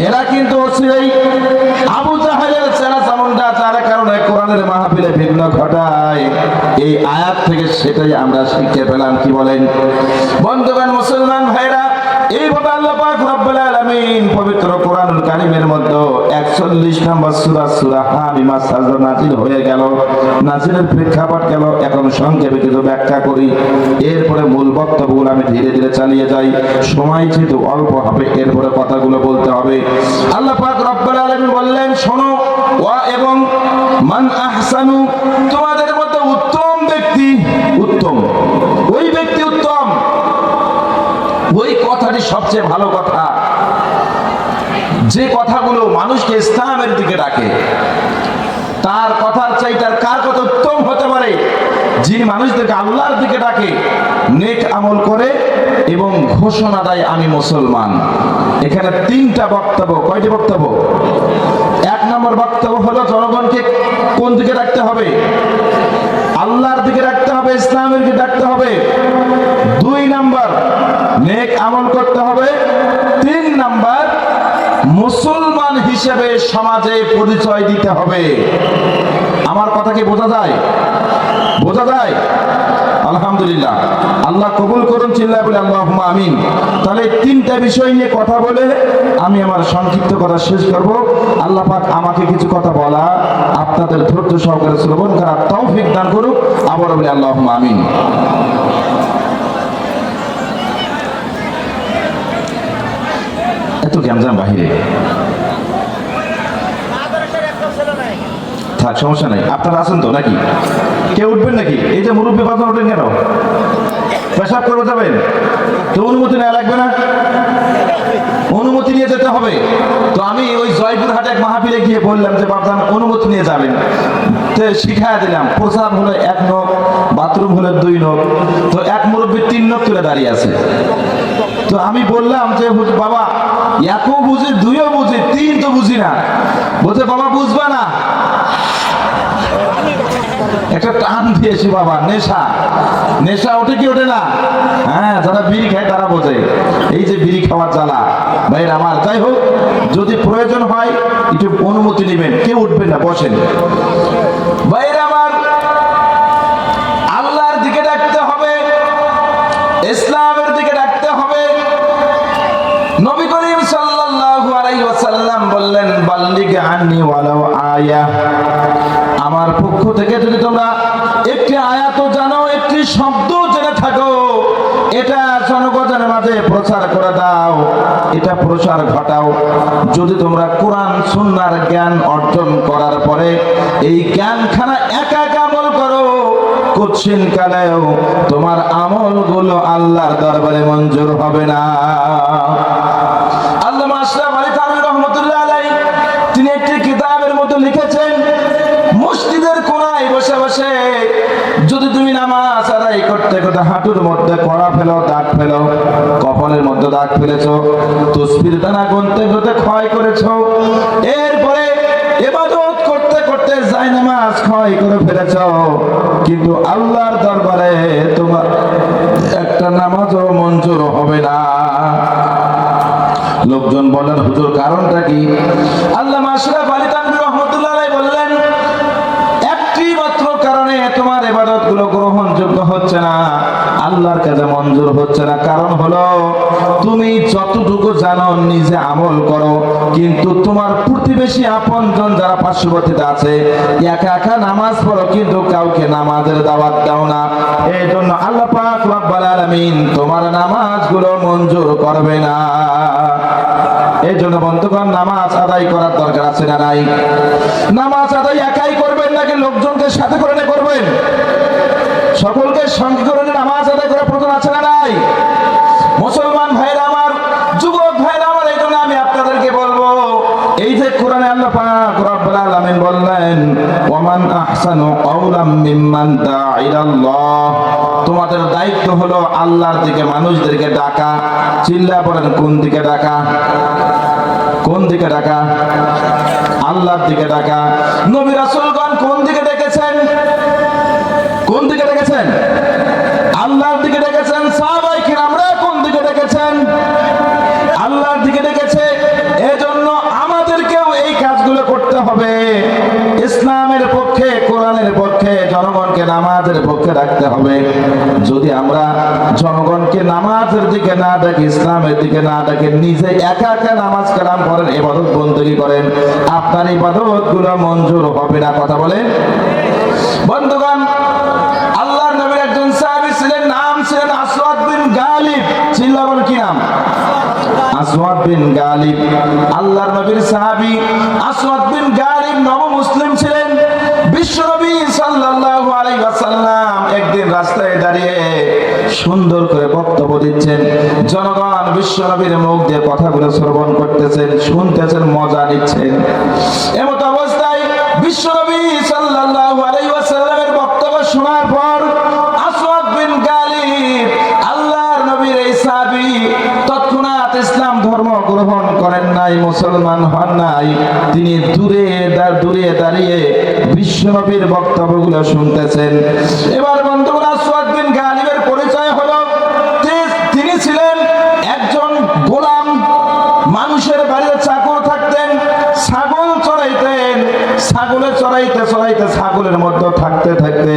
এরা কিন্তু সেই আবু জাহেলের চেনা চামুন্ডা, যার কারণে কোরআনের মাহফিলে বিঘ্ন ঘটায়। এই আয়াত থেকে সেটাই আমরা শিখে পেলাম। কি বলেন বন্ধুগণ, মুসলমান ভাইরা? এইভাবে আল্লাহ পাক রব্বুল আলামিন পবিত্র কোরআনুল কারীমের মধ্যে 41 নম্বর সূরা হামিম আস-সাজদা নাযিল হয়ে গেল। নাযিলের প্রেক্ষাপট গেল। এখন সংক্ষেপে কিছু ব্যাখ্যা করি, এরপরে মূল বক্তব্যগুলো আমি ধীরে ধীরে চালিয়ে যাই। সময় যেহেতু অল্প হবে, এরপরে কথাগুলো বলতে হবে। আল্লাহ পাক রব্বুল আলামিন বললেন, শোনো, এবং মান আহসানু, তোমাদের মধ্যে উত্তম ব্যক্তি, উত্তম ওই ব্যক্তি, উত্তম ওই কথাটি সবচেয়ে ভালো কথা, যে কথাগুলো মানুষকে ইসলামের দিকে ডাকে। তার কথার চাইতে আর কার কথা উত্তম হতে পারে? যিনি মানুষদেরকে আল্লাহর দিকে ডাকে, নেক আমল করে এবং ঘোষণা দেয় আমি মুসলমান। এখানে 3টা বক্তব্য। কয়টি বক্তব্য? 1 নম্বর বক্তব্য হলো জনগণকে কোন দিকে ডাকতে হবে? আল্লাহর দিকে ডাকতে হবে, ইসলামের দিকে ডাকতে হবে। 2 নম্বর নেক আমল করতে হবে। 3 নম্বর মুসলমান হিসেবে সমাজে পরিচয় দিতে হবে। আমার কথা কি বোঝা যায়? বোঝা যায়? আলহামদুলিল্লাহ, আল্লাহ কবুল করুন, চিল্লায় বলে আল্লাহুম্মা আমিন। তাহলে 3টা বিষয় নিয়ে কথা বলে আমি আমার সংক্ষিপ্ত কথা শেষ করব। আল্লাহ পাক আমাকে কিছু কথা বলা, আপনাদের ধৈর্য সহকারে শ্রবণ করার তৌফিক দান করুক। আবার বলে আল্লাহুম্মা আমিন। এত গ্যামজাম বাহিরে, থাক, সমস্যা নাই। আপনারা আছেন তো নাকি? কেউ উঠবেন নাকি? এই যে মুরব্বী বাবা ওঠেন কেন? পেশাব করবো যাবেন তো অনুমতি নেওয়া লাগবে না? অনুমতি নিয়ে যেতে হবে। তো আমি ওই জয়পুরহাটে এক মাহফিলে গিয়ে বললাম যে বাপদান অনুমতি নিয়ে যাবেন, তো শিখাইয়া দিলাম। প্রসাব হলো 1 নখ, বাথরুম হলো 2 নখ, তো এক মুরব্বী 3 নখ তুলে দাঁড়িয়ে আছে। তো আমি বললাম যে বাবা একও বুঝি, 2ও বুঝি, 3 তো বুঝি না। বলছে বাবা বুঝবা না, একটা টান দিয়েছি বাবা, নেশা। নেশা ওঠে কি ওঠে না? হ্যাঁ, যারা বিড়ি খায় তারা বোঝে এই যে বিড়ি খাওয়ার জ্বালা। ভাইয়ের আমার, যাই হোক, যদি প্রয়োজন হয় একটু অনুমতি নেবেন, কেউ উঠবেন না, বসেন। ভাইয়ের আমার, আল্লাহর দিকে ডাকতে হবে, ইসলামের দিকে ডাকতে হবে। নবী করিম সাল্লাল্লাহু আলাইহি ওয়াসাল্লাম বললেন, বাল্লিগ আন্নি ওয়ালাউ আয়া, আমার পক্ষ থেকে যদি তোমরা একটি আয়াত জানো, একটি শব্দ জেনে থাকো, এটা জনগণের মাঝে প্রচার করে দাও, এটা প্রচার ঘটাও। যদি তোমরা কোরআন সুন্নাহর জ্ঞান অর্জন করার পরে এই জ্ঞানখানা একা একা আমল করো, কঠিন কালেও তোমার আমলগুলো আল্লাহর দরবারে মঞ্জুর হবে না। আল্লামা আশরাফ আলী থানভী রহমাতুল্লাহ আলাইহি তিনি একটি কিতাবের মধ্যে লিখেছেন, মসজিদের কোণায় বসে বসে যদি তুমি নামাজ আদায় করতে করতে হাঁটুর মধ্যে কড়া ফেলো, দাগ ফেলো, কপালের মধ্যে দাগ ফেলেছো, তসবির দানা গুনতে গুনতে ক্ষয় করেছো, এরপরে ইবাদত করতে করতে জায়নামাজ ক্ষয় করে ফেলেছো, কিন্তু আল্লাহর দরবারে তোমার একটা নামাজও মঞ্জুর হবে না। লোকজন বলেন, হুজুর কারণটা কি? আল্লামা আশরাফ আলী থানভী রহমাতুল্লাহ আলাইহি বললেন, একটি মাত্র কারণে তোমার ইবাদত গুলো গ্রহণযোগ্য হচ্ছে না, আল্লাহর কাছে মঞ্জুর হচ্ছে না। কারণ হলো তুমি যতটুকু জানো নিজে আমল করো, কিন্তু তোমার প্রতিবেশী আপনজন যারা পার্শ্ববর্তীতে আছে একা একা নামাজ পড়ো, কিন্তু কাউকে নামাজের দাওয়াত দাও না। এই জন্য আল্লাহ পাক রব্বুল আলামিন তোমার নামাজগুলো মঞ্জুর করবে না। এই জন্য বন্ধুগণ, নামাজ আদায় করার দরকার আছে না নাই? নামাজ আদায় একাই করবেন নাকি লোকজনকে সাথে করে নিয়ে করবেন? সকলকে সঙ্গে করে নিয়ে নামাজ আদায় করার প্রয়োজন আছে না নাই? মুসলমান ভাইরা আমার, যুবক ভাইরা আমার, এই জন্য আমি আপনাদেরকে বলবো, এই যে কোরআনে আল্লাহ পাক রব্বুল আলামিন বললেন, ওয়ামান আহসানু কাওলাম মিম্মান দাআ ইলাল্লাহ, তোমাদের দায়িত্ব হলো আল্লাহর দিকে মানুষদেরকে ডাকা। চিল্লা পড়েন, কোন দিকে ডাকা? কোন দিকে ডাকা? আল্লাহর দিকে ডাকা। নবী রাসূলগণ কোন দিকে ডেকেছেন? কোন দিকে ডেকেছেন? আল্লাহর দিকে ডেকেছেন। সাহাবায়ে কিরামরা কোন দিকে ডেকেছেন? আল্লাহর দিকে ডেকেছে। এজন্য আমাদেরকেও এই কাজগুলো করতে হবে। ইসলামের পক্ষে, কোরআনের পক্ষে, জনগণকে নামাজের পক্ষে রাখতে হবে। যদি আমরা জনগণকে নামাজের দিকে না ডাকি, ইসলামের দিকে না ডাকি, নিজে একা একা নামাজ কালাম করেন, ইবাদত বندگی করেন, আপনার ইবাদত গুলো মঞ্জুর হবে না। কথা বলেন বন্ধুগণ, আল্লাহর নবীর একজন সাহাবী ছিলেন, নাম ছিলেন আসওয়াদ বিন গালিব। চিল্লাবেন কি নাম? আসওয়াদ বিন গালিব। আল্লাহর নবীর সাহাবী আসওয়াদ বিন গালিব নব মুসলিম ছিলেন। বিশ্বনবী সাল্লাল্লাহু আলাইহি ওয়াসাল্লাম একদিন রাস্তায় দাঁড়িয়ে সুন্দর করে বক্তব্য দিচ্ছেন। জনগণ বিশ্বনবীর মুখ দিয়ে কথাগুলো শ্রবণ করতেছেন, শুনতেছেন, মজা নিচ্ছেন। এমত অবস্থায় বিশ্বনবী সাল্লাল্লাহু আলাইহি ওয়াসাল্লামের বক্তব্য শোনার পর আসওয়াদ বিন গালিব, আল্লাহর নবীর এই সাহাবী, তৎক্ষণাৎ ইসলাম ধর্ম গ্রহণ করেন নাই, মুসলমান হন নাই। তিনি দূরে দাঁড়িয়ে বিশ্বনবীর বক্তব্যগুলো শুনতেছেন। এবার বন্ধুগণ, আসওয়াদ বিন গালিবের পরিচয় হলো তিনি ছিলেন একজন গোলাম। মানুষের বাড়িতে চাকর থাকতেন, ছাগল চড়াইতেন। ছাগলে চড়াইতে চড়াইতে ছাগলের মধ্যে থাকতে থাকতে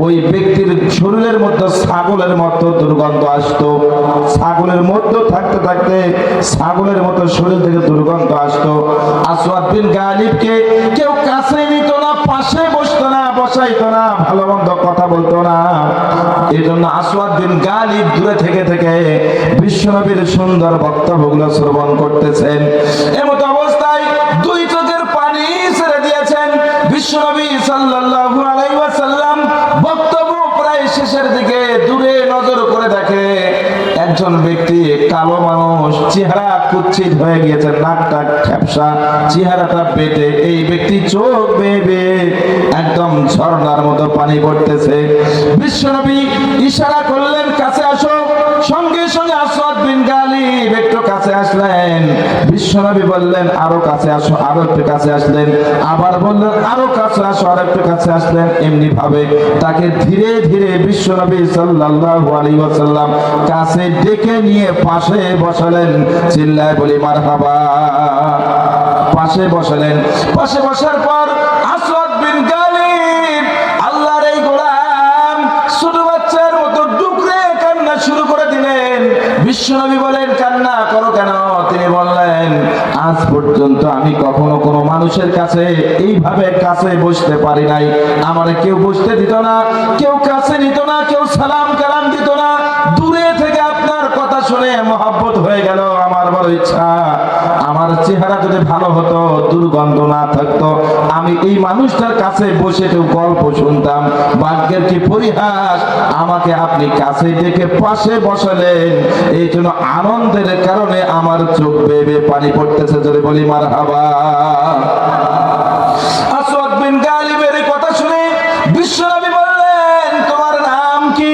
ওই ব্যক্তির শরীরের মধ্যে ছাগলের মতো দুর্গন্ধ আসতো। ছাগলের মধ্যে থাকতে থাকতে ছাগলের মতো শরীর থেকে দুর্গন্ধ আসতো। আসওয়াদ বিন গালিবকে কেউ কাছে নিত না, পাশে বসতো না, বসাইতো না, ভালো মন্দ কথা বলতো না। এই জন্য আসওয়াদ বিন গালিব দূরে থেকে থেকে বিশ্বনবীর সুন্দর বক্তব্যগুলো শ্রবণ করতেছেন। এমত অবস্থায় দুই চোখের পানি ছেড়ে দিয়েছেন। বিশ্বনবী সাল্লাল্লাহু আলাইহি ওয়াসাল্লাম বক্তব্য প্রায় শেষের দিকে দূরে নজর করে দেখে একজন ব্যক্তি, কালো মানুষ, চেহারা কুৎসিত হয়ে গিয়েছে, নাকটা ঠ্যাপসা, চেহারাটা বেটে, এই ব্যক্তি চোখ বেয়ে বেয়ে একদম ঝর্ণার মতো পানি পড়তেছে। বিশ্বনবী ইশারা করলেন, কাছে আসো। সঙ্গে সঙ্গে আসওয়াদ বিন গালিব একটু কাছে আসলেন। বিশ্বনবী বললেন আরো কাছে আসো, আরো একটু কাছে আসলেন, আবার বললেন আরো কাছে আসো, আর একটু কাছে আসলেন। এমনি ভাবে তাকে ধীরে ধীরে বিশ্বনবী সাল্লাল্লাহু আলাইহি ওয়াসাল্লাম কাছে ডেকে নিয়ে পাশে বসালেন। চিল্লায় বলি মারহাবা। পাশে বসালেন। পাশে বসার পর আসওয়াদ বিন গালিব আল্লাহর এই গোলাম ছোট বাচ্চার মতো ডুকরে কান্না শুরু করে দিলেন। বিশ্বনবী বলেন, কান্না করো কেন? তিনি বললেন, আজ পর্যন্ত আমি কখনো কোনো মানুষের কাছে এইভাবে কাছে বসতে পারি নাই। আমারে কেউ বসতে দিত না, কেউ কাছে নিত না, কেউ সালাম কালাম দিত না। দূরে থেকে আপনার কথা শুনে মহব্বত হয়ে গেল। আমার বড় ইচ্ছা, আমার চেহারা যদি ভালো হতো, দুর্গন্ধ না থাকতো, আমি এই মানুষটার কাছে বসে একটু গল্প শুনতাম। ভাগ্যের কি পরিহাস, আমাকে আপনি কাছে ডেকে পাশে বসালেন। এই জন্য আনন্দের কারণে আমার চোখ বেয়ে বেয়ে পানি পড়তেছে। যদি বলি মারহাবা। আসওয়াদ বিন গালিবের কথা শুনে বিশ্বনবী বললেন, তোমার নাম কি?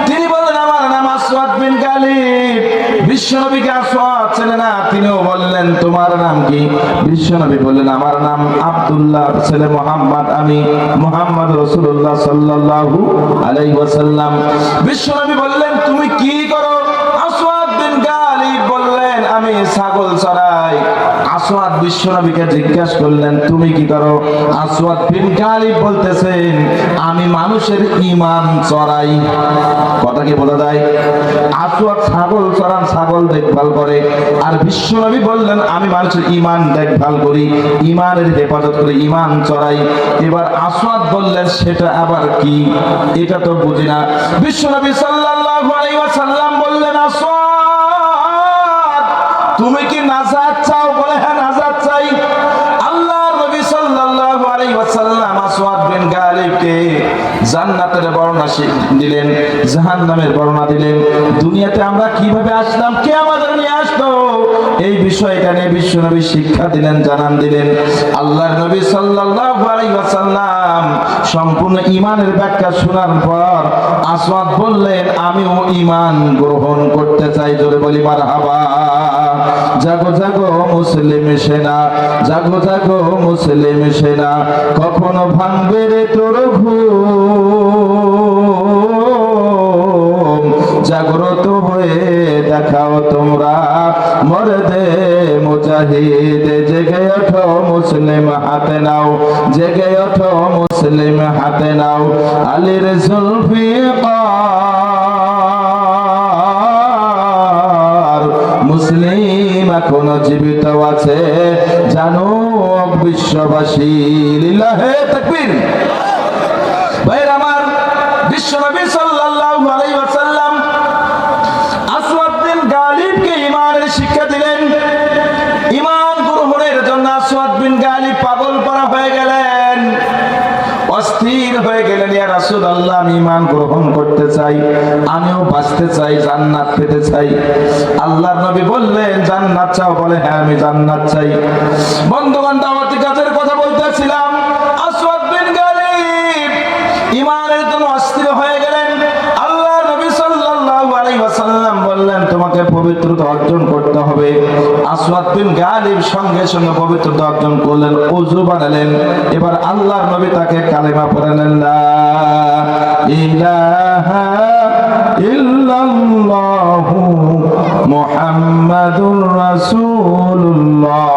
তিনি বললেন, আমার নাম আসওয়াদ বিন গালিব। বিশ্বনবীকে আসওয়াদ চেনে না, তিনিও বললেন, তোমার নাম কি? বিশ্বনবী বললেন, আমার নাম আব্দুল্লাহ ছেলে মুহাম্মদ, আমি মুহাম্মদ রাসূলুল্লাহ সাল্লাল্লাহু আলাইহি ওয়াসাল্লাম। বিশ্বনবী বললেন, তুমি কি করো? আসওয়াদ বিন গালিব বললেন, আমি ছাগল চড়াই। আসওয়াদ বিশ্বনবীকে জিজ্ঞাসা করলেন, তুমি কি করো? আসওয়াদ বিন গালিব বলতেছেন, আমি মানুষের ঈমান চড়াই। কথা কি বোঝা যায়? আসওয়াদ ছাগল চড়ান, ছাগল দেখভাল করে, আর বিশ্বনবী বললেন, আমি মানুষের ঈমান দেখভাল করি, ঈমানের হেফাজত করি, ঈমান চড়াই। এবার আসওয়াদ বললেন, সেটা আবার কি? এটা তো বুঝি না। বিশ্বনবী সাল্লাল্লাহু আলাইহি ওয়াসাল্লাম বললেন, আসওয়াদ, তুমি কি নাজাত চাও? বলে, হ্যাঁ, নাজাত চাই। আল্লাহর নবী সাল্লাল্লাহু আলাইহি ওয়াসাল্লাম আসওয়াদ বিন গালিবকে জান্নাতের বর্ণনা দিলেন, জাহান্নামের বর্ণনা দিলেন। দুনিয়াতে আমরা কিভাবে আসলাম, কে আমাদের নিয়ে আসলো, এই বিষয়টা নিয়ে বিশ্বনবী শিক্ষা দিলেন, জানান দিলেন। আল্লাহর নবী সাল্লাল্লাহু আলাইহি ওয়াসাল্লাম সম্পূর্ণ ঈমানের ব্যাখ্যা শোনার পর আসওয়াদ বললেন, আমিও ঈমান গ্রহণ করতে চাই। জোরে বলি মারহাবা। জাগো জাগো মুসলিম সেনা, জাগো জাগো মুসলিম সেনা, কখনো ভাঙবে রে তোর ঘুম। জাগ্রত হয়ে দেখাও তোমরা মর্দে মুজাহিদ, জেগে ওঠো মুসলিম হাতে নাও, জেগে ওঠো মুসলিম হাতে নাও। আলীর জুলফিকার মুসলিম এখনো জীবিত আছে, জানো বিশ্ববাসী। লিল্লাহে তাকবীর। ভাইরা আমার, বিশ্বনবী সাল্লাল্লাহু আলাইহি ওয়াসাল্লাম আসওয়াদ বিন গালিবকে ঈমানের শিক্ষা দিলেন। ঈমান গ্রহণের জন্য আসওয়াদ বিন গালিব পাগল পারা হয়ে গেলেন, অস্থির হয়ে গেলেন। ইয়া রাসূলুল্লাহ, আমি ঈমান গ্রহণ করতে চাই, আমিও বাঁচতে চাই, জান্নাত পেতে চাই। আল্লাহর নবী বললেন, জান্নাত চাও? বলে, হ্যাঁ, আমি জান্নাত চাই। বন্ধুগণ, দাওয়াতি কাজের কথা বলতেছিলাম। আসওয়াদ বিন গালিব ঈমানের জন্য অস্থির হয়ে গেলেন। আল্লাহর নবী সাল্লাল্লাহু আলাইহি ওয়াসাল্লাম বললেন, তোমাকে পবিত্রতা অর্জন করতে হবে। আসওয়াদ বিন গালিব সঙ্গে সঙ্গে পবিত্রতা অর্জন করলেন, ওযু বানালেন। এবার আল্লাহর নবী তাকে কালেমা পড়ালেন, লা ইলাহা ইল্লাল্লাহু মুহাম্মাদুর রাসূলুল্লাহ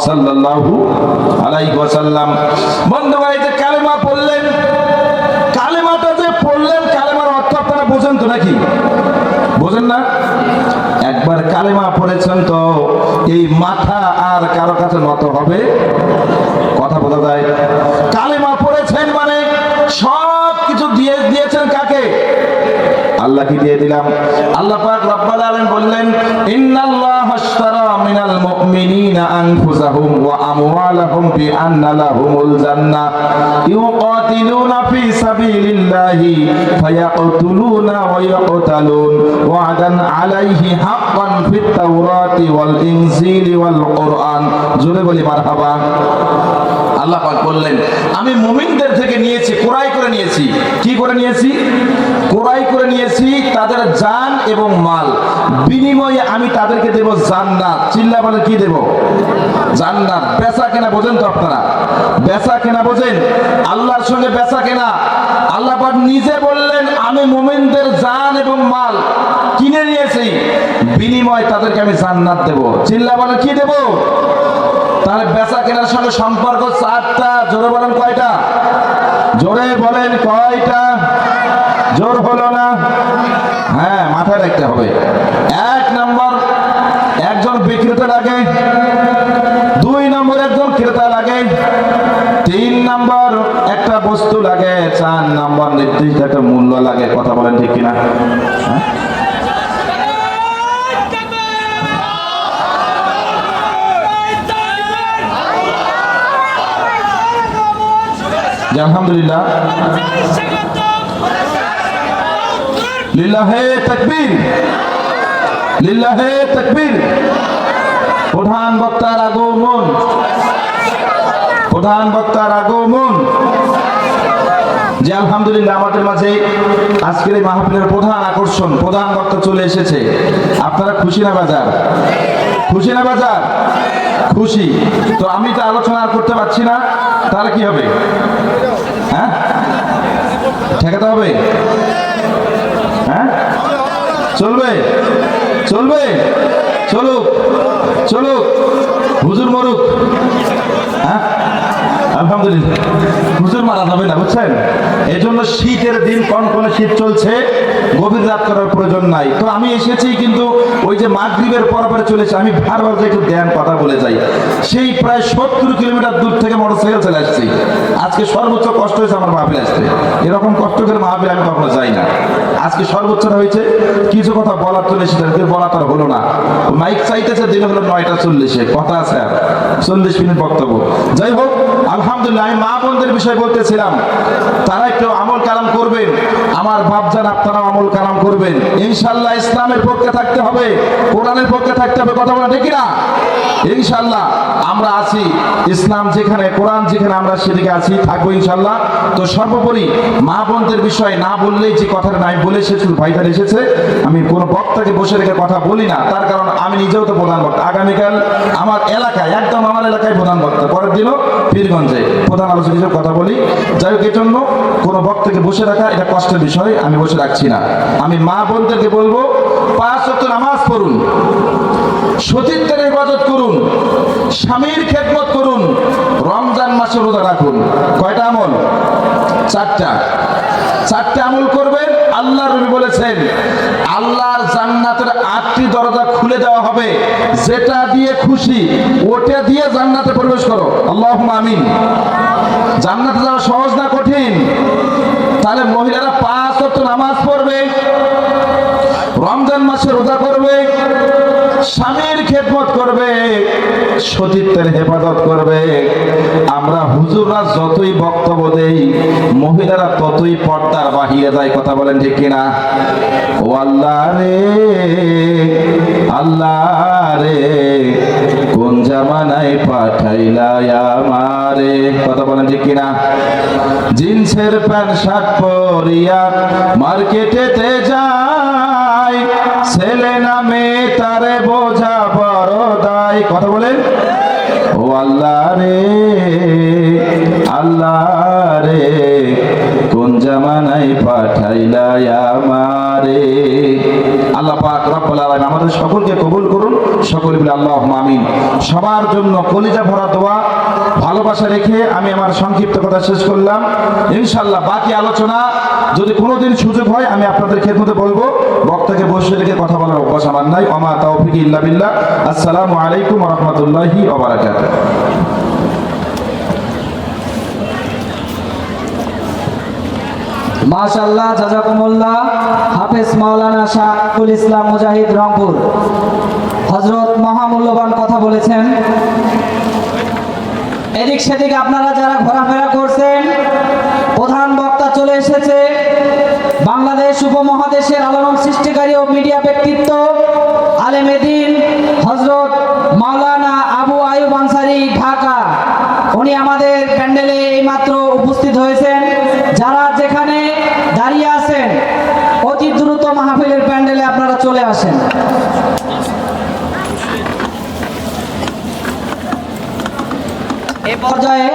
সাল্লাল্লাহু আলাইহি ওয়াসাল্লাম। বন্ধুগণ, এই যে কালেমা পড়লেন, কালেমাটা যে পড়লেন, কালেমার অর্থ আপনারা বোঝেন তো নাকি? বোঝেন না? একবার কালেমা পড়েছেন তো এই মাথা আর কারো কাছে নত হবে? কথা বলা যায়? কালেমা পড়েছেন মানে সব কিছু দিয়ে দিয়েছেন কাকে? আল্লাহকে দিয়ে দিলাম। আল্লাহ পাক রব্বুল আলামিন বললেন, ইন্নাল্লাহা আশতারা মিনাল মুমিনিনা আনফুসাহুম ওয়া আমওয়ালাহুম বিআন্না লাহুমুল জান্নাহ ইউকাতিলুনা ফি সাবিলিল্লাহি ফায়াকতুলুনা ওয়া ইয়াকতালুন ওয়া'দান আলাইহি হাক্কান ফিত তাওরাতি ওয়াল ইনজিলি ওয়াল কুরআন। জোরে বলি মারহাবা। আল্লাহ পাক বললেন, আমি মুমিনদের থেকে নিয়েছি, ক্রয় করে নিয়েছি। কি করে নিয়েছি? ক্রয় করে নিয়েছি তাদের জান এবং মাল। বিনিময়ে আমি তাদেরকে দেব জান্নাত। চিল্লা বলে কি দেব? জান্নাত। বেচা কেনা বোঝেন তো আপনারা? বেচা কেনা বোঝেন? আল্লাহর সঙ্গে বেচা কেনা। আল্লাহ পাক নিজে বললেন, আমি মুমিনদের জান এবং মাল কিনে নিয়েছি, বিনিময়ে তাদেরকে আমি জান্নাত দেব। চিল্লা বলে কি দেব? তাহলে বেচা কেনার সঙ্গে সম্পর্ক চারটা। জোরে বলেন কয়টা? জোরে বলেন কয়টা? জোর হলো না? হ্যাঁ, মাথায় রাখতে হবে। এক নম্বর একজন বিক্রেতা লাগে, দুই নম্বর একজন ক্রেতা লাগে, তিন নম্বর একটা বস্তু লাগে, চার নম্বর নির্দিষ্ট একটা মূল্য লাগে। কথা বলেন ঠিক কিনা? আলহামদুলিল্লাহ, লিল্লাহে তাকবীর, লিল্লাহে তাকবীর। প্রধান বক্তার আগমন, প্রধান বক্তার আগমন। যে আলহামদুলিল্লাহ আমাদের মাঝে আজকের এই মাহফিলের প্রধান আকর্ষণ, প্রধান বক্তা চলে এসেছে। আপনারা খুশি না বাজার? খুশি না বাজার? খুশি। তো আমি তো আলোচনা করতে পারছি না, তাহলে কি হবে? হ্যাঁ, ঠেকাতে হবে? হ্যাঁ, চলবে? চলবে? চলুক, চলুক, হুজুর মরুক। হ্যাঁ, আলহামদুলিল্লাহ, হুজুর মারা যাবে না, বুঝছেন? এই জন্য শীতের দিন, কনকনে শীত চলছে, গভীর রাত করার প্রয়োজন নাই। তো আমি এসেছি, কিন্তু ওই যে মাগরিবের পরে চলেছে, আমি বারবার যে একটু ধ্যান কথা বলে যাই। সেই প্রায় 70 কিলোমিটার দূর থেকে মোটরসাইকেল চলে আসছি। আজকে সর্বোচ্চ কষ্ট হয়েছে আমার মাহফিল আসতে। এরকম কষ্ট করে মাহফিল আমি কখনো যাই না। আজকে সর্বোচ্চটা হয়েছে, কিছু কথা বলার চলে এসেছে, বলা তার হলো না। মাইক চাইতেছে, দিনে হলো 9টা 40, কথা আছে আর 40 মিনিট বক্তব্য। যাই হোক, আলহামদুলিল্লাহ, আমি মা বোনদের বিষয় বলতেছিলাম, তারা একটু আমল কালাম করবেন। আমার বাপজান, আপনারা আমল কালাম করবেন ইনশাআল্লাহ। ইসলামের পক্ষে থাকতে হবে, কোরআনের পক্ষে থাকতে হবে। কথা বলা ঠিক না? ইনশাআল্লাহ আমরা আছি, ইসলাম যেখানে, কোরআন যেখানে, আমরা সেদিকে আছি, থাকবো ইনশাআল্লাহ। তো সর্বোপরি মা বোনদের বিষয় না বললেই যে কথাটা নাই বলে এসেছিল, ভাইটার এসেছে, আমি কোনো বক্তাকে বসে রেখে কথা বলি না। তার কারণ আমি নিজেও তো প্রধান বক্তা। আগামীকাল আমার এলাকায়, একদম আমার এলাকায় প্রধান বক্তা, পরের দিনও পীরগঞ্জে প্রধান আলোচক হিসেবে কথা বলি। যাই হোক, এর জন্য কোনো বক্তাকে বসে রাখা এটা কষ্টের বিষয়, আমি বসে রাখছি না। আমি মা বোনদেরকে বলবো, 5 ওয়াক্ত নামাজ পড়ুন, সতীত্বের ইবাদত করুন, স্বামীর খেদমত করুন, রমজান মাসে রোজা রাখুন। কয়টা আমল? 4টা। 4টে আমল করবেন। আল্লাহর নবী বলেছেন, আল্লাহর জান্নাতের 8টি দরজা খুলে দেওয়া হবে, যেটা দিয়ে খুশি ওটা দিয়ে জান্নাতে প্রবেশ করো। আল্লাহুম্মা আমিন। জান্নাতে যাওয়া সহজ না কঠিন? তাহলে মহিলারা 5 ওয়াক্ত নামাজ পড়বে, রমজান মাসে রোজা করবে, স্বামীর খেদমত করবে, সতীত্বের হেফাজত করবে। আমরা হুজুররা যতই বক্তব্য দেই, মহিলারা ততই পর্দার বাহিরে যায়। কথা বলেন ঠিক কিনা? ও আল্লাহ রে, আল্লাহ রে, কোন জামানায় পাঠাইলা আমারে। কথা বলেন ঠিক কিনা? জিন্সের প্যান্ট শার্ট পরিয়া মার্কেটেতে যায়, ছেলে নামে তারে বোঝা বড় দায়। কথা বলেন? ও আল্লাহ রে, আল্লাহ রে, কোন জামানায় পাঠাইলা আমারে। আল্লাহ পাক রব্বুল আলামিন আমাদের সকলকে কবুল করুন। সকলে বলে আল্লাহুম্মা আমিন। সবার জন্য কলিজা ভরা দোয়া, ভালোবাসা রেখে আমি আমার সংক্ষিপ্ত কথা শেষ করলাম। ইনশাআল্লাহ বাকি আলোচনা যদি কোনোদিন সুযোগ হয় আমি আপনাদের খেদমতে বলবো। বক্তাকে বসে রেখে কথা বলার অভ্যাস আমার নাই। ওমা তাওফিকি ইল্লা বিল্লাহ। আসসালামু আলাইকুম ওয়া রাহমাতুল্লাহি ওয়া বারাকাতুহু। মাশাআল্লাহ, জাযাকুমুল্লাহ। হাফেজ মাওলানা শাহুল ইসলাম মুজাহিদ রংপুর হযরত মহামূল্যবান কথা বলেছেন। এদিক সেদিক আপনারা যারা ঘোরাফেরা করছেন, প্রধান বক্তা চলে এসেছে। বাংলাদেশ উপমহাদেশের আলোড়ন সৃষ্টিকারী ও মিডিয়া ব্যক্তিত্ব আলেমে দ্বীন হযরত মাওলানা আবু আয়ুব আনসারী ঢাকা, উনি আমাদের প্যান্ডেলে এইমাত্র উপস্থিত হয়েছেন। যারা যেখানে দাঁড়িয়ে আছেন অতি দ্রুত মাহফিলের প্যান্ডেলে আপনারা চলে আসেন। এ পর্যায়ে